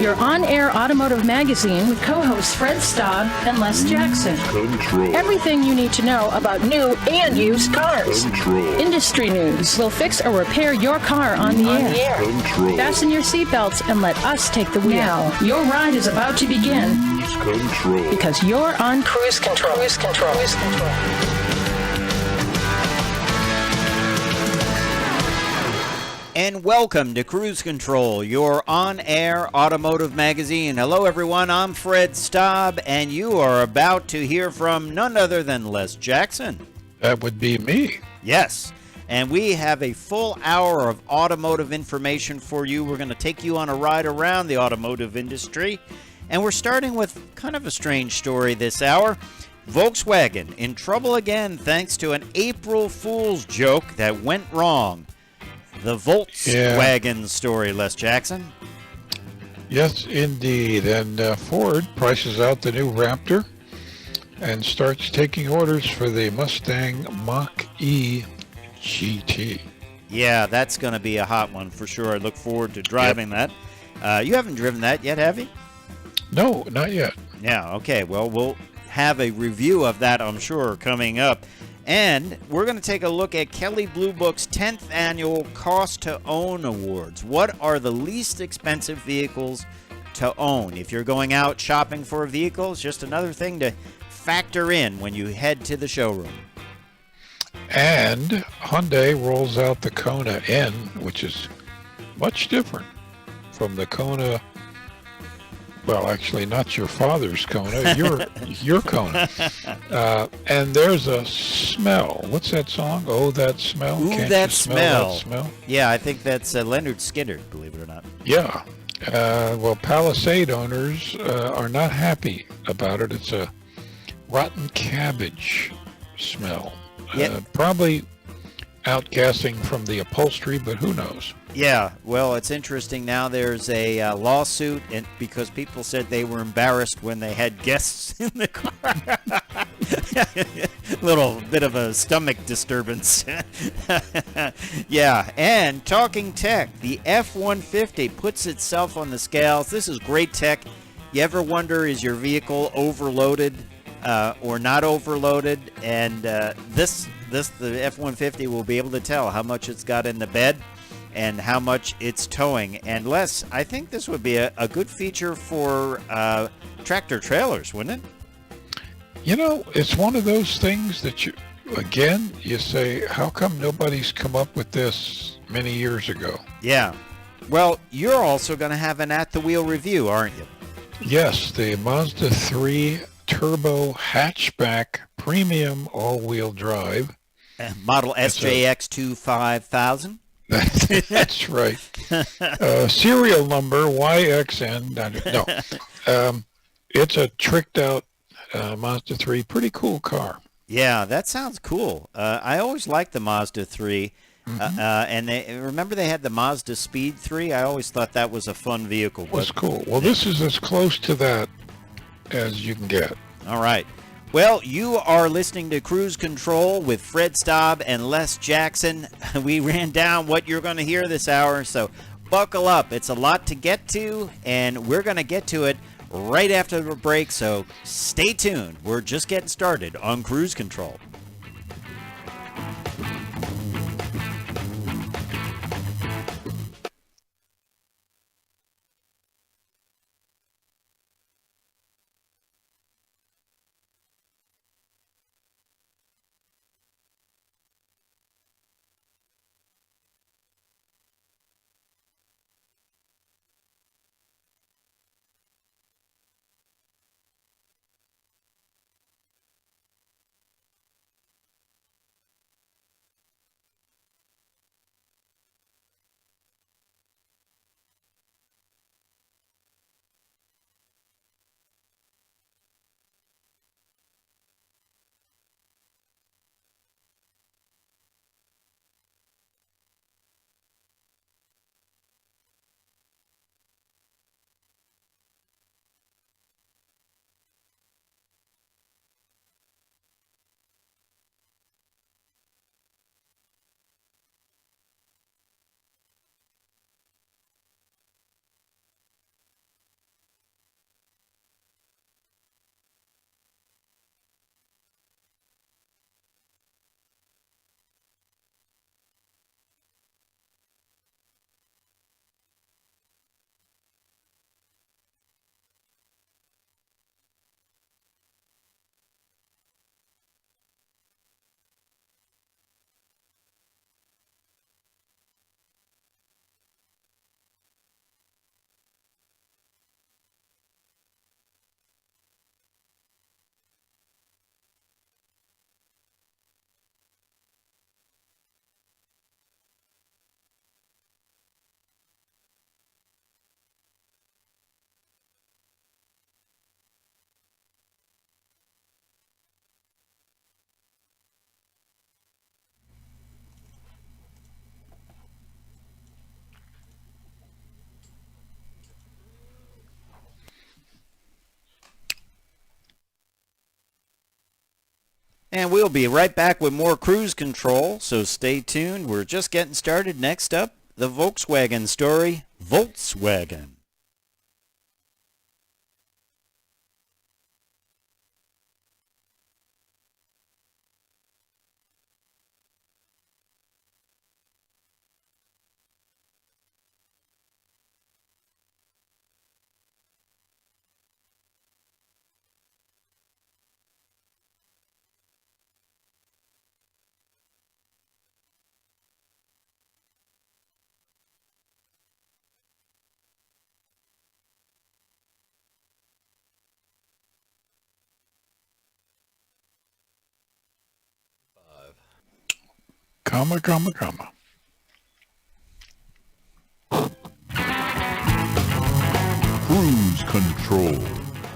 Your on-air automotive magazine with co-hosts Fred Staub and Les Jackson. Everything you need to know about new and used cars. Industry news. We'll fix or repair your car on the air. Fasten your seatbelts and let us take the wheel. Now, your ride is about to begin. Because you're on Cruise Control. Cruise Control. Cruise Control. and welcome to Cruise Control, your on-air automotive magazine. Hello, everyone. I'm Fred Staub, and you are about to hear from none other than Les Jackson. That would be me. Yes, and we have a full hour of automotive information for you. We're going to take you on a ride around the automotive industry, and we're starting with kind of a strange story this hour. Volkswagen in trouble again thanks to an April Fool's joke that went wrong. The Volkswagen story, Les Jackson. Yes, indeed. And Ford prices out the new Raptor and starts taking orders for the Mustang Mach-E GT. Yeah, that's going to be a hot one for sure. I look forward to driving that. You haven't driven that yet, have you? No, not yet. Yeah, okay. Well, we'll have a review of that, I'm sure, coming up. And we're going to take a look at Kelley Blue Book's 10th annual Cost to Own Awards. What are the least expensive vehicles to own? If you're going out shopping for a vehicle, it's just another thing to factor in when you head to the showroom. And Hyundai rolls out the Kona N, which is much different from the Kona. Well, actually, not your father's Kona, your Kona. And there's a smell. What's that song? Oh, that smell. Ooh, Can't that you smell that smell. smell? Yeah, I think that's Leonard Skinner, believe it or not. Yeah. Well, Palisade owners are not happy about it. It's a rotten cabbage smell. Yeah. Probably outgassing from the upholstery, but who knows? Yeah, well, it's interesting now. There's a lawsuit because people said they were embarrassed when they had guests in the car. Little bit of a stomach disturbance. Yeah, and talking tech, the F-150 puts itself on the scales. This is great tech. You ever wonder, is your vehicle overloaded or not overloaded? And the F-150 will be able to tell how much it's got in the bed and how much it's towing. And Les, I think this would be a good feature for tractor trailers, wouldn't it? You know, it's one of those things that you say, how come nobody's come up with this many years ago? Yeah. Well, you're also going to have an at-the-wheel review, aren't you? Yes, the Mazda 3 Turbo Hatchback Premium All-Wheel Drive. Model SJX 5000. That's right. Serial number YXN. No, it's a tricked out Mazda 3. Pretty cool car. Yeah, that sounds cool. I always liked the Mazda 3. And they had the Mazda Speed 3. I always thought that was a fun vehicle. It was cool. Well, this is as close to that as you can get. All right. Well, you are listening to Cruise Control with Fred Staub and Les Jackson. We ran down what you're going to hear this hour, so buckle up. It's a lot to get to, and we're going to get to it right after the break, so stay tuned. We're just getting started on Cruise Control. And we'll be right back with more Cruise Control, so stay tuned. We're just getting started. Next up, the Volkswagen story, Volkswagen. Comma, comma, comma. Cruise Control.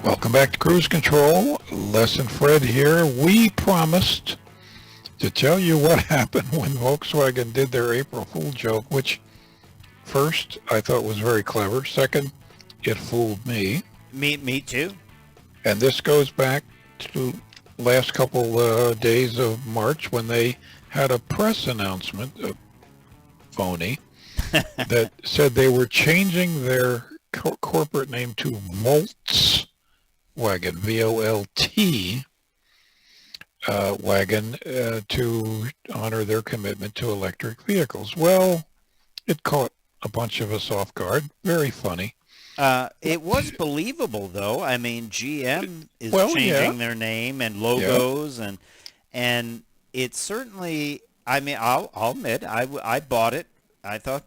Welcome back to Cruise Control. Les and Fred here. We promised to tell you what happened when Volkswagen did their April Fool joke, which first I thought was very clever. Second, it fooled me. Me too. And this goes back to last couple days of March when they had a press announcement, phony, that said they were changing their corporate name to Volkswagen, V-O-L-T, wagon, to honor their commitment to electric vehicles. Well, it caught a bunch of us off guard. Very funny. It was believable, though. I mean, GM is Well, changing yeah. their name and logos, and it certainly. I mean, I'll admit, I bought it. I thought,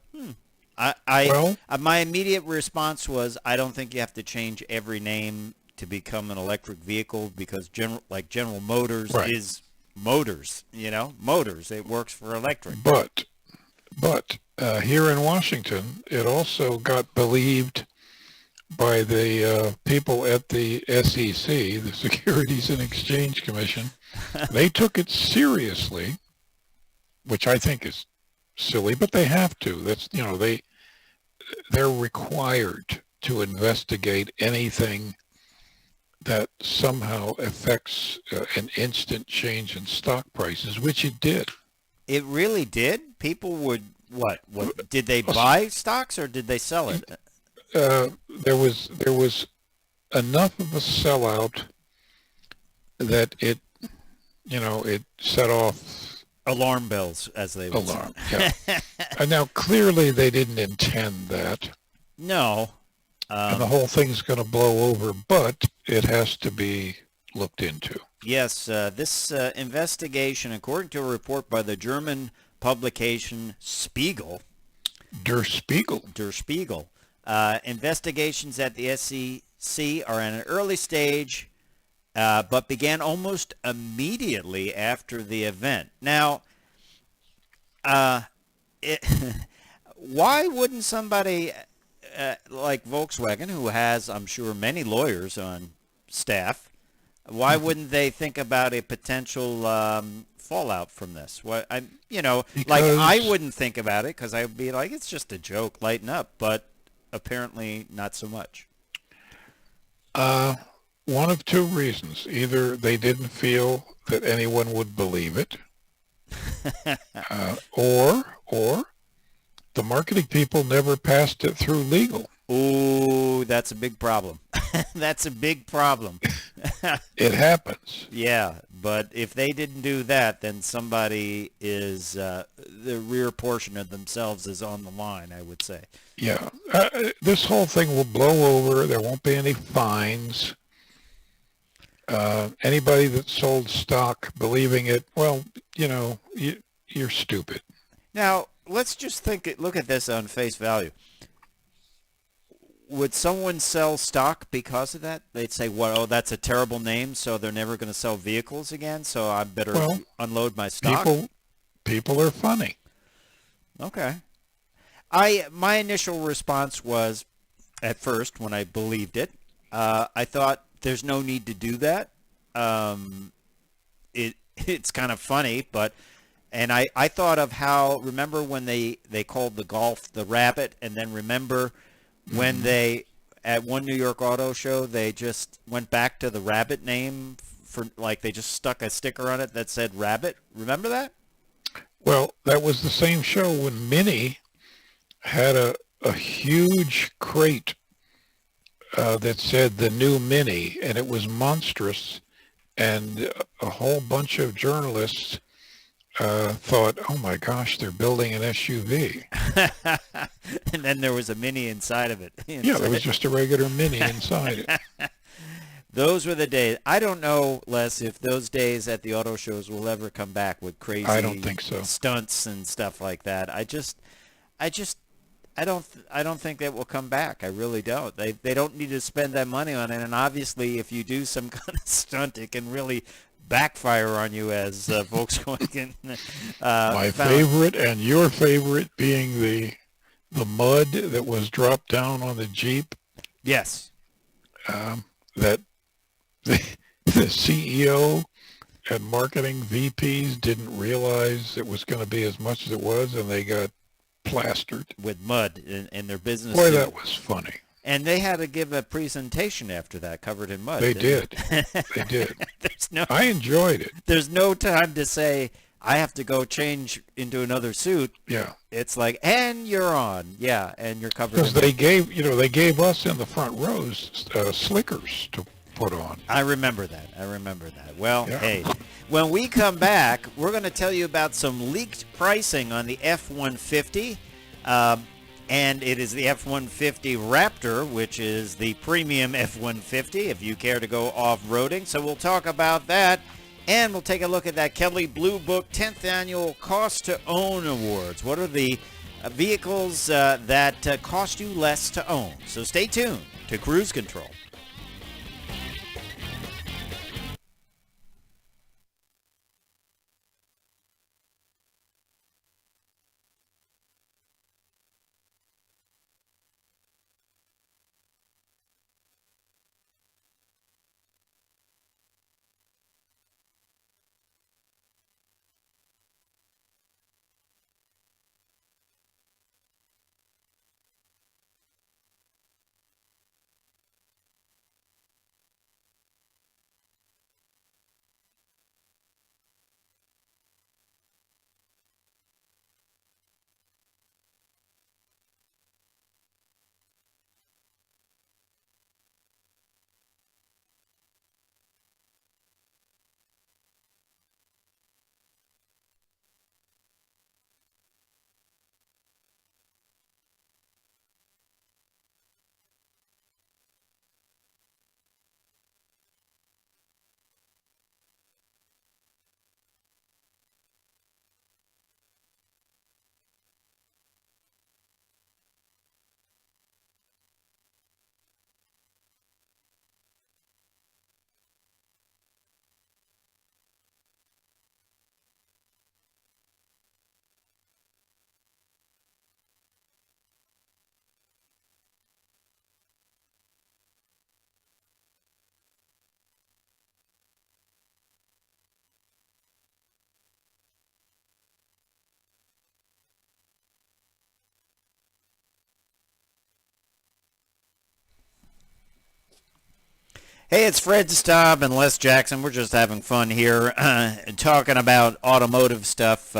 my immediate response was, I don't think you have to change every name to become an electric vehicle because General Motors Right. is motors. You know, motors. It works for electric. But here in Washington, it also got believed by the people at the SEC, the Securities and Exchange Commission. They took it seriously, which I think is silly, but they have to. That's, you know, they're required to investigate anything that somehow affects an instant change in stock prices, which it did. It really did. People would what? Did they buy stocks or did they sell it? There was enough of a sellout that it set off Alarm bells, as they would alarm. say. Yeah. And now clearly they didn't intend that, No. and the whole thing's going to blow over. But it has to be looked into. Yes, this investigation, according to a report by the German publication Spiegel, Der Spiegel. investigations at the SEC are at an early stage, but began almost immediately after the event. Now, why wouldn't somebody like Volkswagen, who has, I'm sure, many lawyers on staff, why wouldn't they think about a potential fallout from this? Like I wouldn't think about it because I'd be like, it's just a joke, lighten up. But apparently not so much. One of two reasons. Either they didn't feel that anyone would believe it, or the marketing people never passed it through legal. Ooh, that's a big problem. That's a big problem. It happens. Yeah, but if they didn't do that, then somebody is, the rear portion of themselves is on the line, I would say. Yeah. This whole thing will blow over. There won't be any fines. Anybody that sold stock believing it, well, you're stupid. Now, let's just look at this on face value. Would someone sell stock because of that? They'd say, well, oh, that's a terrible name, so they're never going to sell vehicles again, so I better unload my stock. People are funny. Okay. My initial response was, at first, when I believed it, I thought there's no need to do that. It's kind of funny, and I thought of how, remember when they called the Golf the Rabbit, and then remember when they, at one New York auto show, they just went back to the Rabbit name for, like, they just stuck a sticker on it that said rabbit. Remember that? Well, that was the same show when Mini had a huge crate that said the new Mini, and it was monstrous, and a whole bunch of journalists thought, oh my gosh, they're building an SUV. And then there was a Mini inside of it. Yeah, there was just a regular Mini inside it. Those were the days. I don't know, Les, if those days at the auto shows will ever come back with crazy I don't think so. Stunts and stuff like that. I don't think that will come back. I really don't. They don't need to spend that money on it. And obviously, if you do some kind of stunt, it can really backfire on you as Volkswagen. My favorite and your favorite being the mud that was dropped down on the Jeep. Yes. That the CEO and marketing VPs didn't realize it was going to be as much as it was, and they got plastered With mud in their business. Boy, suit. that was funny. And they had to give a presentation after that covered in mud. They didn't did. They did. I enjoyed it. There's no time to say, I have to go change into another suit. Yeah. It's like, and you're on. Yeah, and you're covered Because in they gave us in the front rows slickers to put on. I remember that. Well, Yeah. hey, when we come back, we're going to tell you about some leaked pricing on the F-150. And it is the F-150 Raptor, which is the premium F-150 if you care to go off-roading. So we'll talk about that. And we'll take a look at that Kelley Blue Book 10th Annual Cost to Own Awards. What are the vehicles that cost you less to own? So stay tuned to Cruise Control. Hey, it's Fred Staub and Les Jackson. We're just having fun here talking about automotive stuff.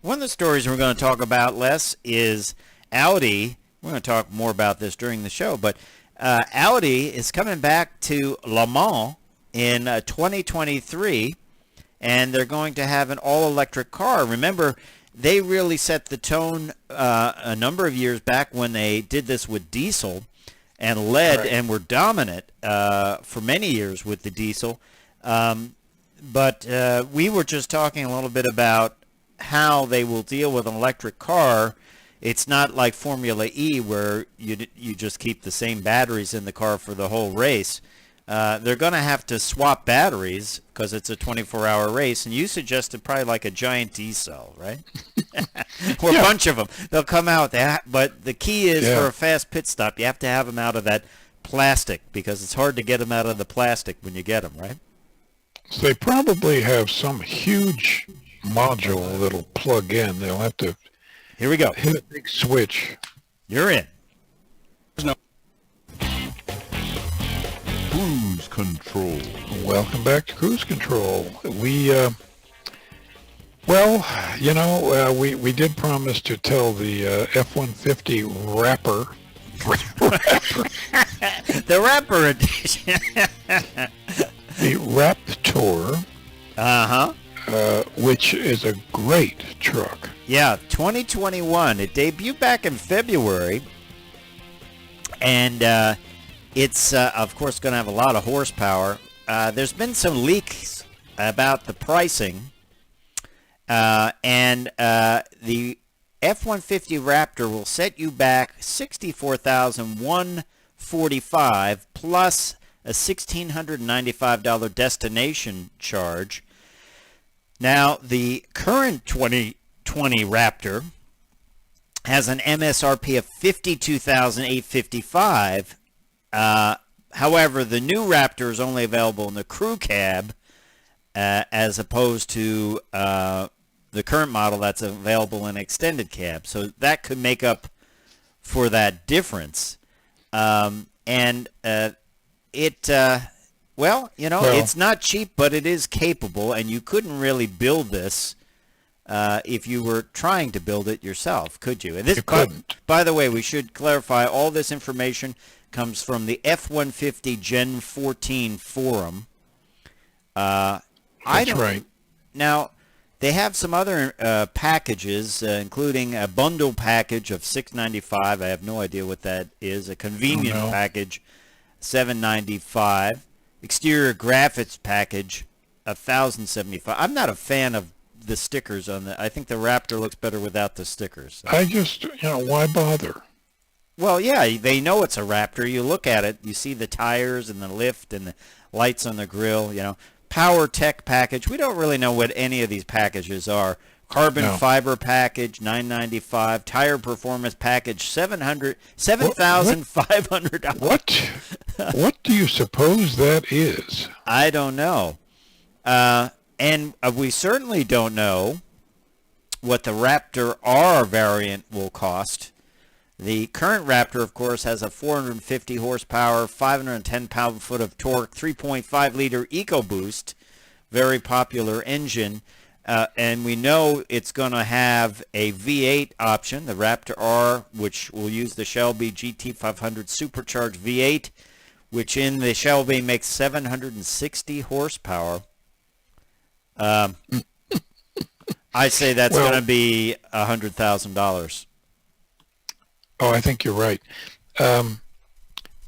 One of the stories we're going to talk about, Les, is Audi. We're going to talk more about this during the show, but Audi is coming back to Le Mans in 2023, and they're going to have an all-electric car. Remember, they really set the tone a number of years back when they did this with diesel and led and were dominant for many years with the diesel. But we were just talking a little bit about how they will deal with an electric car. It's not like Formula E where you just keep the same batteries in the car for the whole race. They're going to have to swap batteries because it's a 24-hour race. And you suggested probably like a giant D-cell, right? Or a bunch of them. They'll come out. But the key is for a fast pit stop, you have to have them out of that plastic because it's hard to get them out of the plastic when you get them, right? So they probably have some huge module that'll plug in. They'll have to Here we go. hit a big switch. You're in. Cruise Cruise Control. Welcome back to Cruise Control. We did promise to tell the F-150 Rapper. The Rapper edition. The Raptor, which is a great truck. Yeah, 2021. It debuted back in February, and it's, of course, going to have a lot of horsepower. There's been some leaks about the pricing, and the F-150 Raptor will set you back $64,145 plus a $1,695 destination charge. Now, the current 2020 Raptor has an MSRP of $52,855. However, the new Raptor is only available in the crew cab, as opposed to the current model that's available in extended cab. So that could make up for that difference. It's not cheap, but it is capable, and you couldn't really build this if you were trying to build it yourself, could you? And this, you couldn't. By the way, we should clarify, all this information comes from the F-150 Gen 14 forum. That's right. Now, they have some other packages, including a bundle package of $695. I have no idea what that is. A convenience package, $795. Exterior graphics package, $1,075. I'm not a fan of the stickers on the. I think the Raptor looks better without the stickers. I just, why bother? Well, yeah, they know it's a Raptor. You look at it, you see the tires and the lift and the lights on the grill, Power Tech package. We don't really know what any of these packages are. Carbon fiber package, $995. Tire performance package, $7,500. What do you suppose that is? I don't know. And we certainly don't know what the Raptor R variant will cost. The current Raptor, of course, has a 450 horsepower, 510 pound-foot of torque, 3.5-liter EcoBoost, very popular engine. And we know it's going to have a V8 option, the Raptor R, which will use the Shelby GT500 supercharged V8, which in the Shelby makes 760 horsepower. I say that's going to be $100,000. Oh, I think you're right.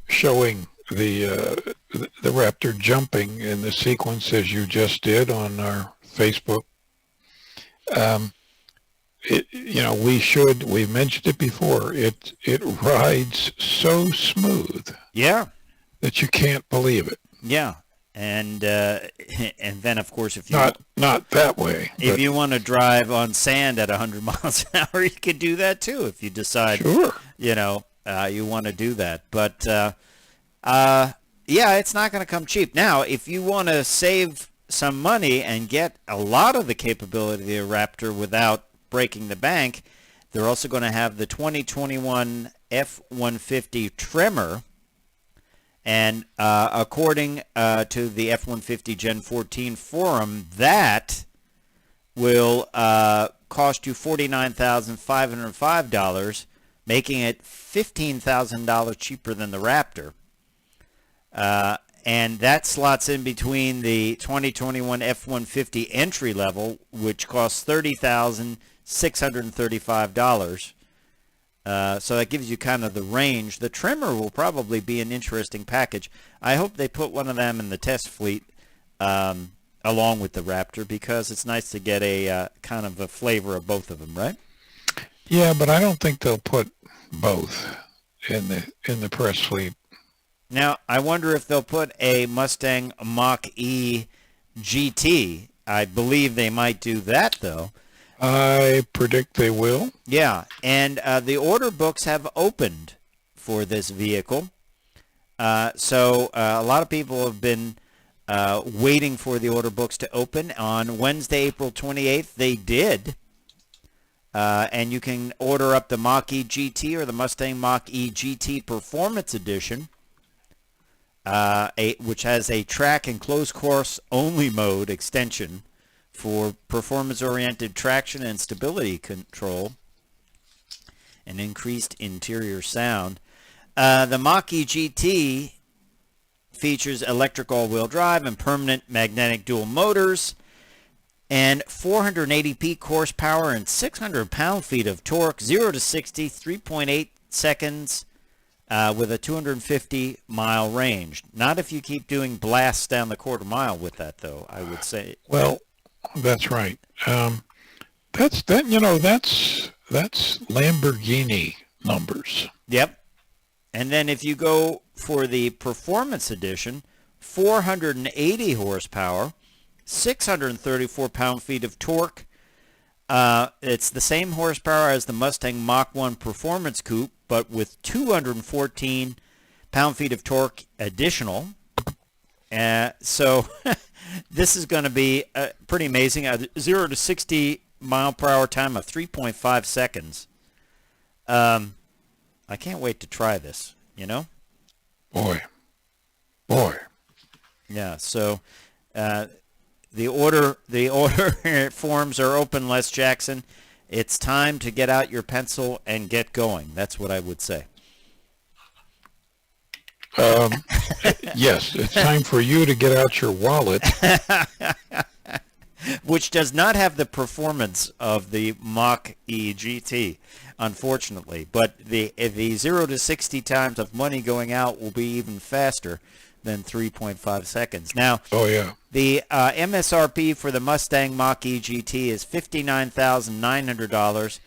Showing the Raptor jumping in the sequence as you just did on our Facebook. We mentioned it before. It rides so smooth. Yeah. That you can't believe it. Yeah. And then, of course, if you not that way. If you want to drive on sand at 100 miles an hour, you can do that too. If you decide, sure, you want to do that. But it's not going to come cheap. Now, if you want to save some money and get a lot of the capability of the Raptor without breaking the bank, they're also going to have the 2021 F-150 Tremor. And according to the F-150 Gen 14 forum, that will cost you $49,505, making it $15,000 cheaper than the Raptor. And that slots in between the 2021 F-150 entry level, which costs $30,635. So that gives you kind of the range. The Tremor will probably be an interesting package. I hope they put one of them in the test fleet along with the Raptor, because it's nice to get a kind of a flavor of both of them, right? Yeah, but I don't think they'll put both in the press fleet. Now, I wonder if they'll put a Mustang Mach-E GT. I believe they might do that, though. I predict they will. Yeah, and the order books have opened for this vehicle. So a lot of people have been waiting for the order books to open. On Wednesday, April 28th, they did. And you can order up the Mach-E GT or the Mustang Mach-E GT Performance Edition. which has a track and close course only mode extension for performance-oriented traction and stability control, and increased interior sound. The Mach-E GT features electric all-wheel drive and permanent magnetic dual motors, and 480 peak horsepower and 600 pound-feet of torque, 0 to 60, 3.8 seconds, with a 250-mile range. Not if you keep doing blasts down the quarter mile with that, though, I would say. Well, that's right. That's Lamborghini numbers. Yep. And then if you go for the Performance Edition, 480 horsepower, 634 pound-feet of torque. It's the same horsepower as the Mustang Mach-1 Performance Coupe, but with 214 pound-feet of torque additional. So this is going to be pretty amazing. A 0 to 60 mile per hour time of 3.5 seconds. I can't wait to try this, you know? Boy. Yeah, so the order forms are open, Les Jackson. It's time to get out your pencil and get going. That's what I would say. Yes, it's time for you to get out your wallet. Which does not have the performance of the Mach-E GT, unfortunately. But the 0 to 60 times of money going out will be even faster than 3.5 seconds. Now, Oh, yeah. the MSRP for the Mustang Mach-E GT is $59,900,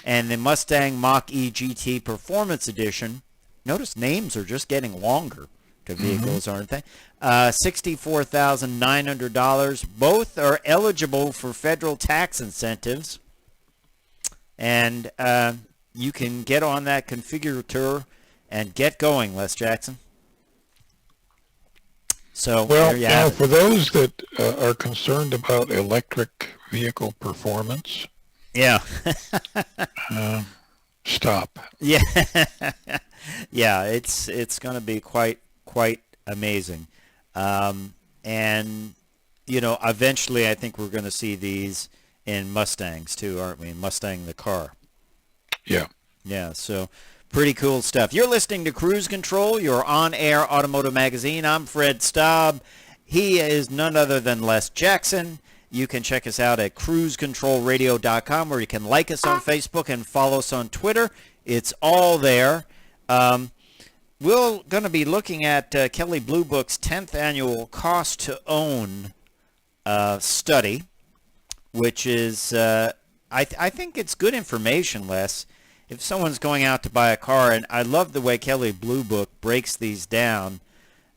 and the Mustang Mach-E GT Performance Edition, notice names are just getting longer to vehicles, aren't they? $64,900. Both are eligible for federal tax incentives, and you can get on that configurator and get going, Les Jackson. So Well, there you now have it. for those that are concerned about electric vehicle performance, Yeah. stop. Yeah. Yeah, it's going to be quite amazing. And you know, eventually I think we're going to see these in Mustangs too, aren't we? Mustang the car. Yeah. Yeah, so pretty cool stuff. You're listening to Cruise Control, your on-air automotive magazine. I'm Fred Staub. He is none other than Les Jackson. You can check us out at cruisecontrolradio.com, where you can like us on Facebook and follow us on Twitter. It's all there. We're going to be looking at Kelley Blue Book's 10th annual Cost to Own study, which is, I think it's good information, Les. If someone's going out to buy a car, and I love the way Kelley Blue Book breaks these down.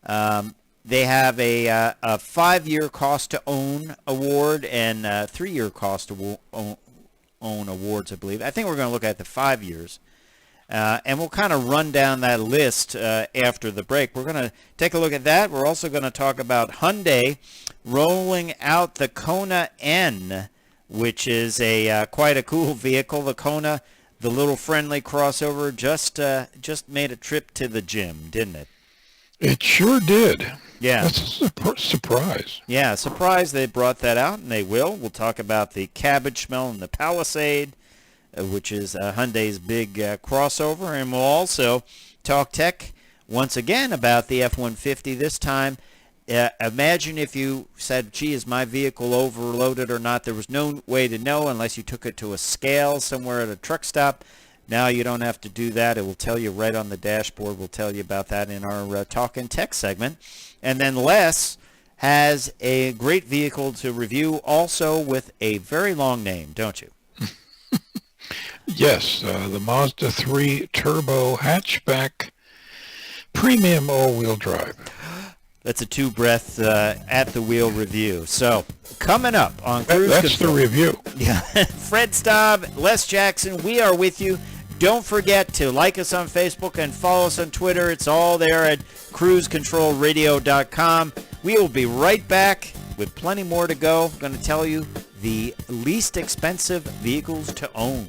They have a 5-year cost to own award and 3-year cost to own awards, I believe. I think we're going to look at the 5 years. And we'll kind of run down that list after the break. We're going to take a look at that. We're also going to talk about Hyundai rolling out the Kona N, which is quite a cool vehicle. The Kona, the little friendly crossover, just made a trip to the gym, didn't it? It sure did. Yeah. That's a surprise. Yeah, surprised they brought that out, and they will. We'll talk about the cabbage smell in the Palisade, which is Hyundai's big crossover, and we'll also talk tech once again about the F-150 this time. Imagine if you said, gee, is my vehicle overloaded or not? There was no way to know unless you took it to a scale somewhere at a truck stop. Now you don't have to do that. It will tell you right on the dashboard. We'll tell you about that in our Talk and Tech segment. And then Les has a great vehicle to review, also with a very long name, don't you? Yes, the Mazda 3 Turbo Hatchback Premium All-Wheel Drive. That's a two-breath at-the-wheel review. So, coming up on Cruise That's Control. the review. Yeah, Fred Staub, Les Jackson, we are with you. Don't forget to like us on Facebook and follow us on Twitter. It's all there at cruisecontrolradio.com. We will be right back with plenty more to go. I'm going to tell you the least expensive vehicles to own.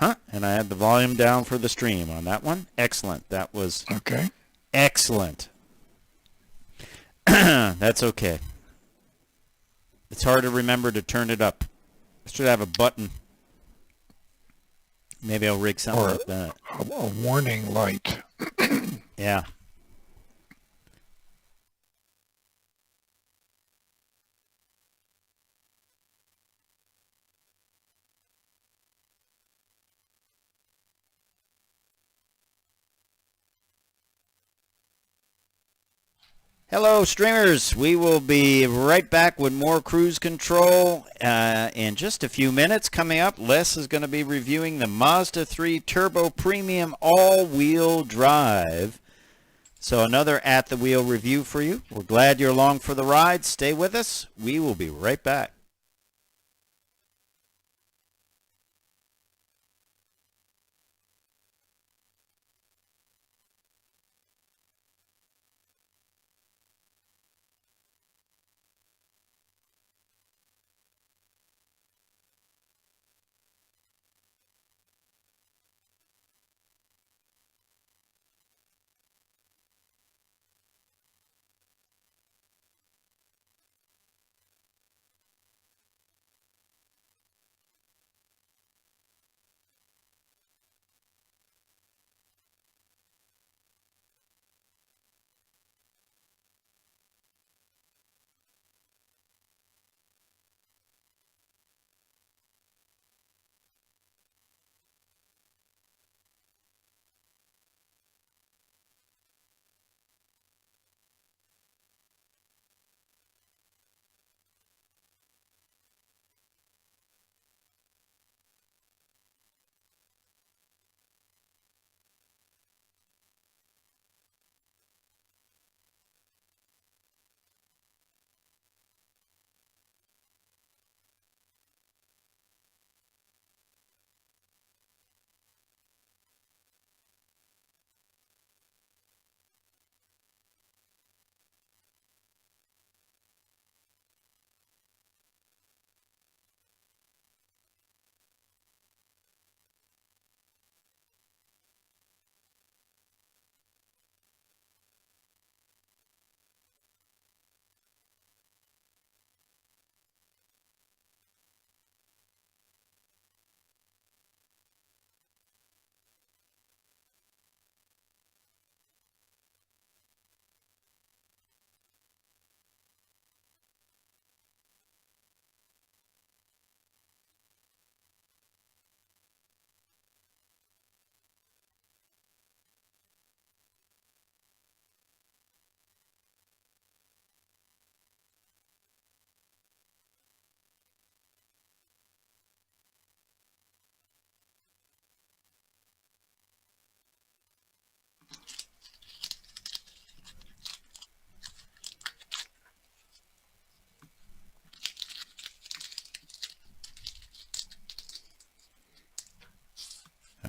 And I had the volume down for the stream on that one. Excellent. That was Okay. excellent. That's okay. It's hard to remember to turn it up. I should have a button. Maybe I'll rig something like that. A warning light. Yeah. Hello, streamers. We will be right back with more cruise control in just a few minutes. Coming up, Les is going to be reviewing the Mazda 3 Turbo Premium all-wheel drive. So another At the Wheel review for you. We're glad you're along for the ride. Stay with us. We will be right back.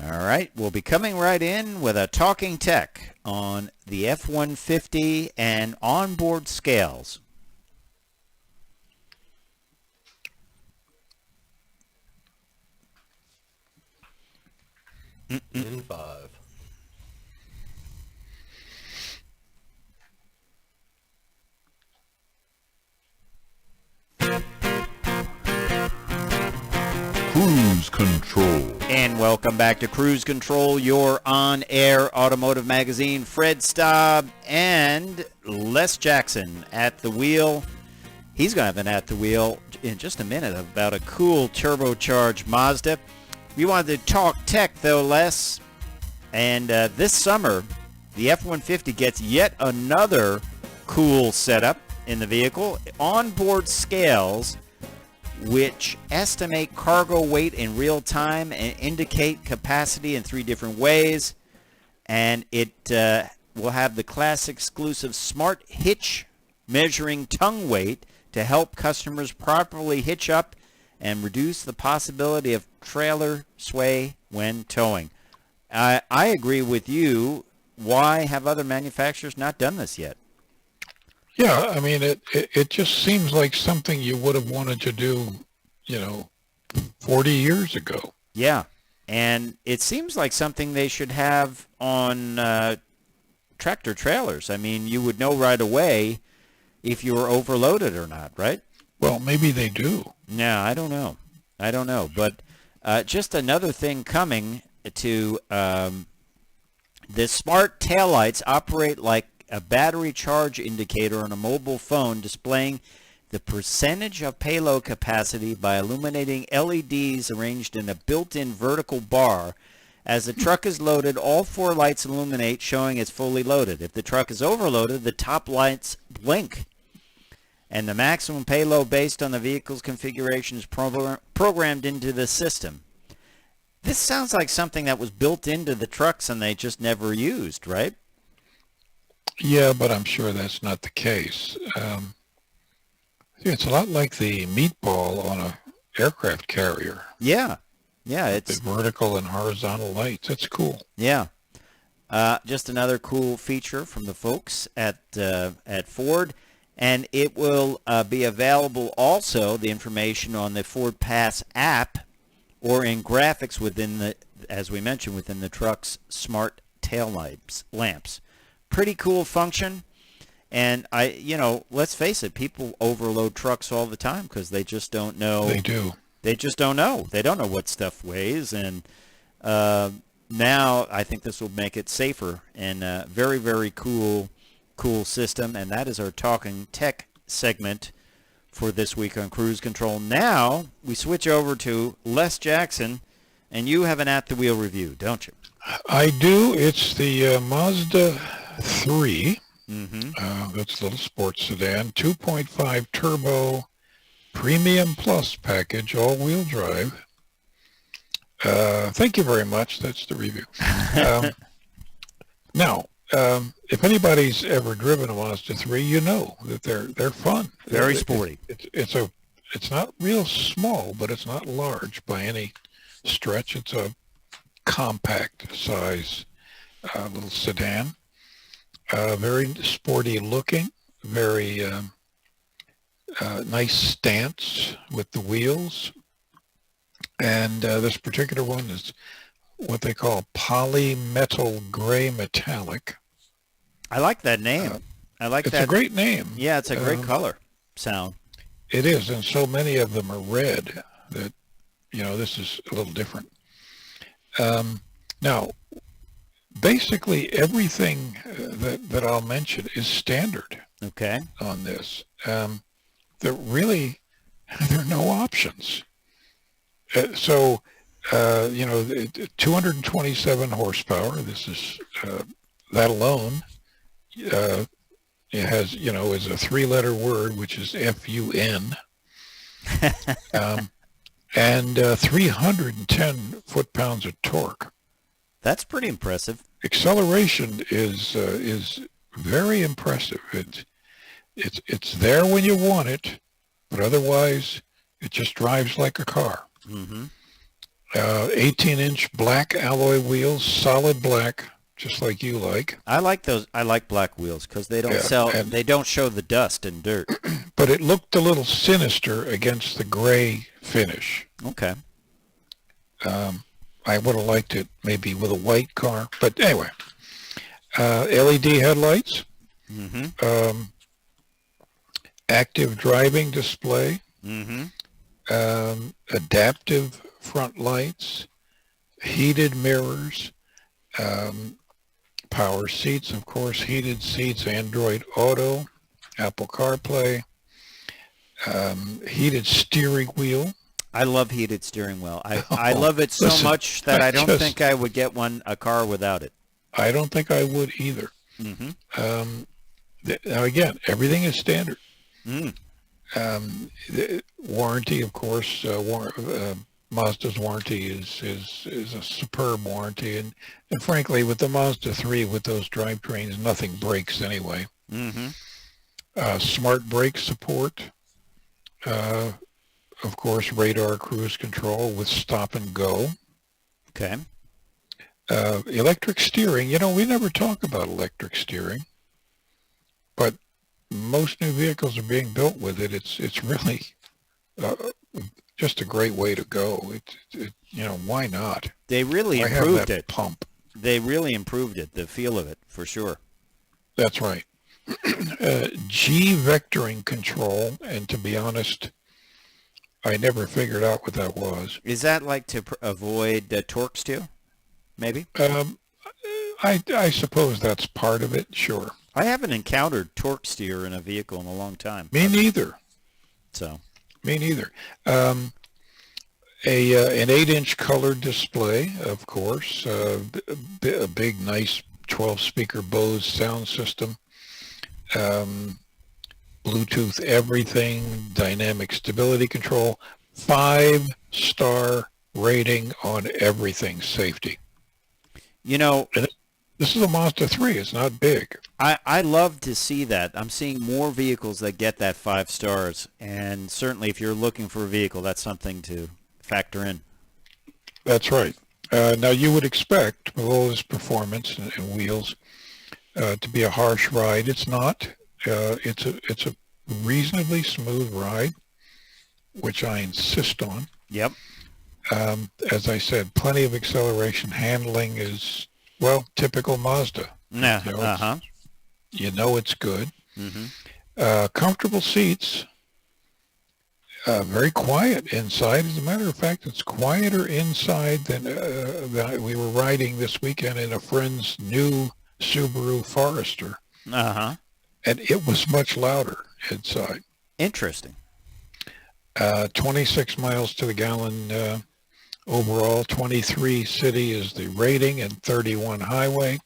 All right, we'll be coming right in with a talking tech on the F-150 and onboard scales. In 5. Cruise Control. And welcome back to Cruise Control, your on-air automotive magazine. Fred Staub and Les Jackson at the wheel. He's going to have an at the wheel in just a minute about a cool turbocharged Mazda. We wanted to talk tech, though, Les. And this summer, the F-150 gets yet another cool setup in the vehicle. Onboard scales, which estimate cargo weight in real time and indicate capacity in 3 different ways. And it will have the class exclusive smart hitch measuring tongue weight to help customers properly hitch up and reduce the possibility of trailer sway when towing. I agree with you. Why have other manufacturers not done this yet? Yeah, I mean, it just seems like something you would have wanted to do, 40 years ago. Yeah. And it seems like something they should have on tractor trailers. I mean, you would know right away if you were overloaded or not, right? Well, maybe they do. No, I don't know. But just another thing coming to the smart taillights operate like a battery charge indicator on a mobile phone, displaying the percentage of payload capacity by illuminating LEDs arranged in a built-in vertical bar. As the truck is loaded, all 4 lights illuminate, showing it's fully loaded. If the truck is overloaded, the top lights blink. And the maximum payload based on the vehicle's configuration is programmed into the system. This sounds like something that was built into the trucks and they just never used, right? Yeah, but I'm sure that's not the case. It's a lot like the meatball on a aircraft carrier. Yeah, it's the vertical and horizontal lights. That's cool. Yeah, just another cool feature from the folks at Ford, and it will be available also, the information on the Ford Pass app or in graphics within the, as we mentioned, within the truck's smart tail lamps. Pretty cool function. And let's face it, people overload trucks all the time because they just don't know. They do. They just don't know. They don't know what stuff weighs. And now I think this will make it safer, and very, very cool system. And that is our Talking Tech segment for this week on Cruise Control. Now we switch over to Les Jackson, and you have an At the Wheel review, don't you? I do. It's the Mazda 3. That's a little sports sedan, 2.5 turbo premium plus package, all-wheel drive. Thank you very much. That's the review. Now, if anybody's ever driven a Mazda 3, you know that they're fun. Very sporty. It's not real small, but it's not large by any stretch. It's a compact size little sedan. Very sporty looking, very nice stance with the wheels. And this particular one is what they call polymetal gray metallic. I like that name. I like that. It's a great name. Yeah, it's a great color sound. It is, and so many of them are red that, this is a little different. Now, basically everything that I'll mention is standard. Okay. On this. There are no options. 227 horsepower. This is that alone. It has, is a 3-letter word, which is F-U-N, and 310 foot-pounds of torque. That's pretty impressive. Acceleration is very impressive. It's there when you want it, but otherwise it just drives like a car. 18-inch black alloy wheels, solid black, just like you like. I like those. I like black wheels because they don't they don't show the dust and dirt. But it looked a little sinister against the gray finish. Okay. I would have liked it maybe with a white car, but anyway. LED headlights. Active driving display. Adaptive front lights. Heated mirrors. Power seats, of course, heated seats, Android Auto, Apple CarPlay, heated steering wheel. I love heated steering wheel. I love it so much that I don't think I would get a car without it. I don't think I would either. Now again, everything is standard. Warranty, of course, Mazda's warranty is a superb warranty, and frankly, with the Mazda 3, with those drivetrains, nothing breaks anyway. Smart brake support, of course, radar cruise control with stop and go. Okay. Electric steering. We never talk about electric steering, but most new vehicles are being built with it. It's really just a great way to go. Why not? They really Why have improved that it. pump? They really improved it, the feel of it, for sure. That's right. G vectoring control, and to be honest, I never figured out what that was. Is that like to avoid torque steer, maybe? I suppose that's part of it, sure. I haven't encountered torque steer in a vehicle in a long time. Me neither. So. Me neither. An 8-inch color display, of course, a big, nice 12-speaker Bose sound system, Bluetooth everything, dynamic stability control, 5-star rating on everything safety. You know, and this is a Mazda 3. It's not big. I love to see that. I'm seeing more vehicles that get that 5 stars, and certainly if you're looking for a vehicle, that's something to factor in. That's right. Now, you would expect, with all this performance and wheels, to be a harsh ride. It's not. It's a reasonably smooth ride, which I insist on. Yep. As I said, plenty of acceleration. Handling is, well, typical Mazda. Yeah. It's good. Mm-hmm. Comfortable seats. Very quiet inside. As a matter of fact, it's quieter inside than we were riding this weekend in a friend's new Subaru Forester. Uh-huh. And it was much louder inside. Interesting. 26 miles to the gallon overall. 23 city is the rating and 31 highway.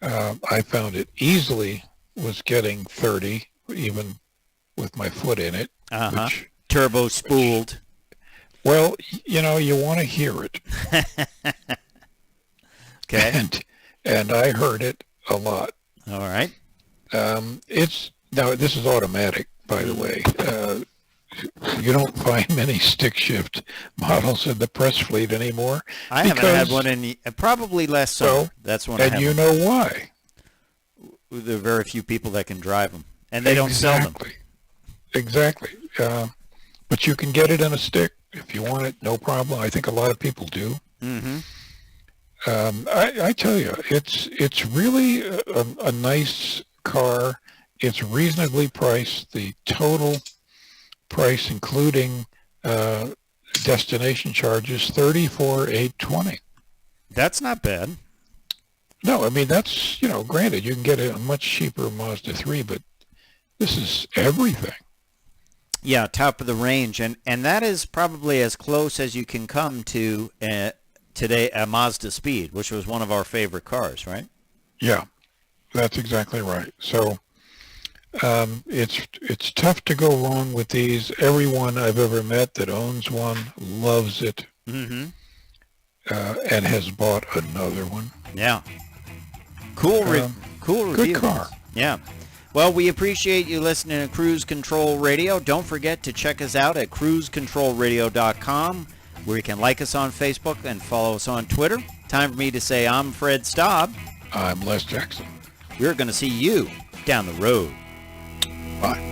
I found it easily was getting 30, even with my foot in it. Uh-huh. Turbo spooled. Well, you want to hear it. Okay. And I heard it a lot. All right. Now this is automatic, by the way. You don't find many stick shift models in the press fleet anymore. I haven't had one in probably last summer. That's when I have. And you know why? There are very few people that can drive them, and they don't sell them. Exactly. But you can get it in a stick if you want it, no problem. I think a lot of people do. Mm-hmm. I tell you, it's really a nice car. It's reasonably priced. The total price, including destination charges, $34,820. That's not bad. No, I mean that's granted you can get a much cheaper Mazda 3, but this is everything. Yeah, top of the range, and that is probably as close as you can come to today a Mazda Speed, which was one of our favorite cars, right? Yeah, that's exactly right. So it's tough to go wrong with these. Everyone I've ever met that owns one loves it, mm-hmm. And has bought another one. Yeah, cool review. Good car. Yeah. Well, we appreciate you listening to Cruise Control Radio. Don't forget to check us out at cruisecontrolradio.com, where you can like us on Facebook and follow us on Twitter. Time for me to say I'm Fred Staub. I'm Les Jackson. We're going to see you down the road. Bye.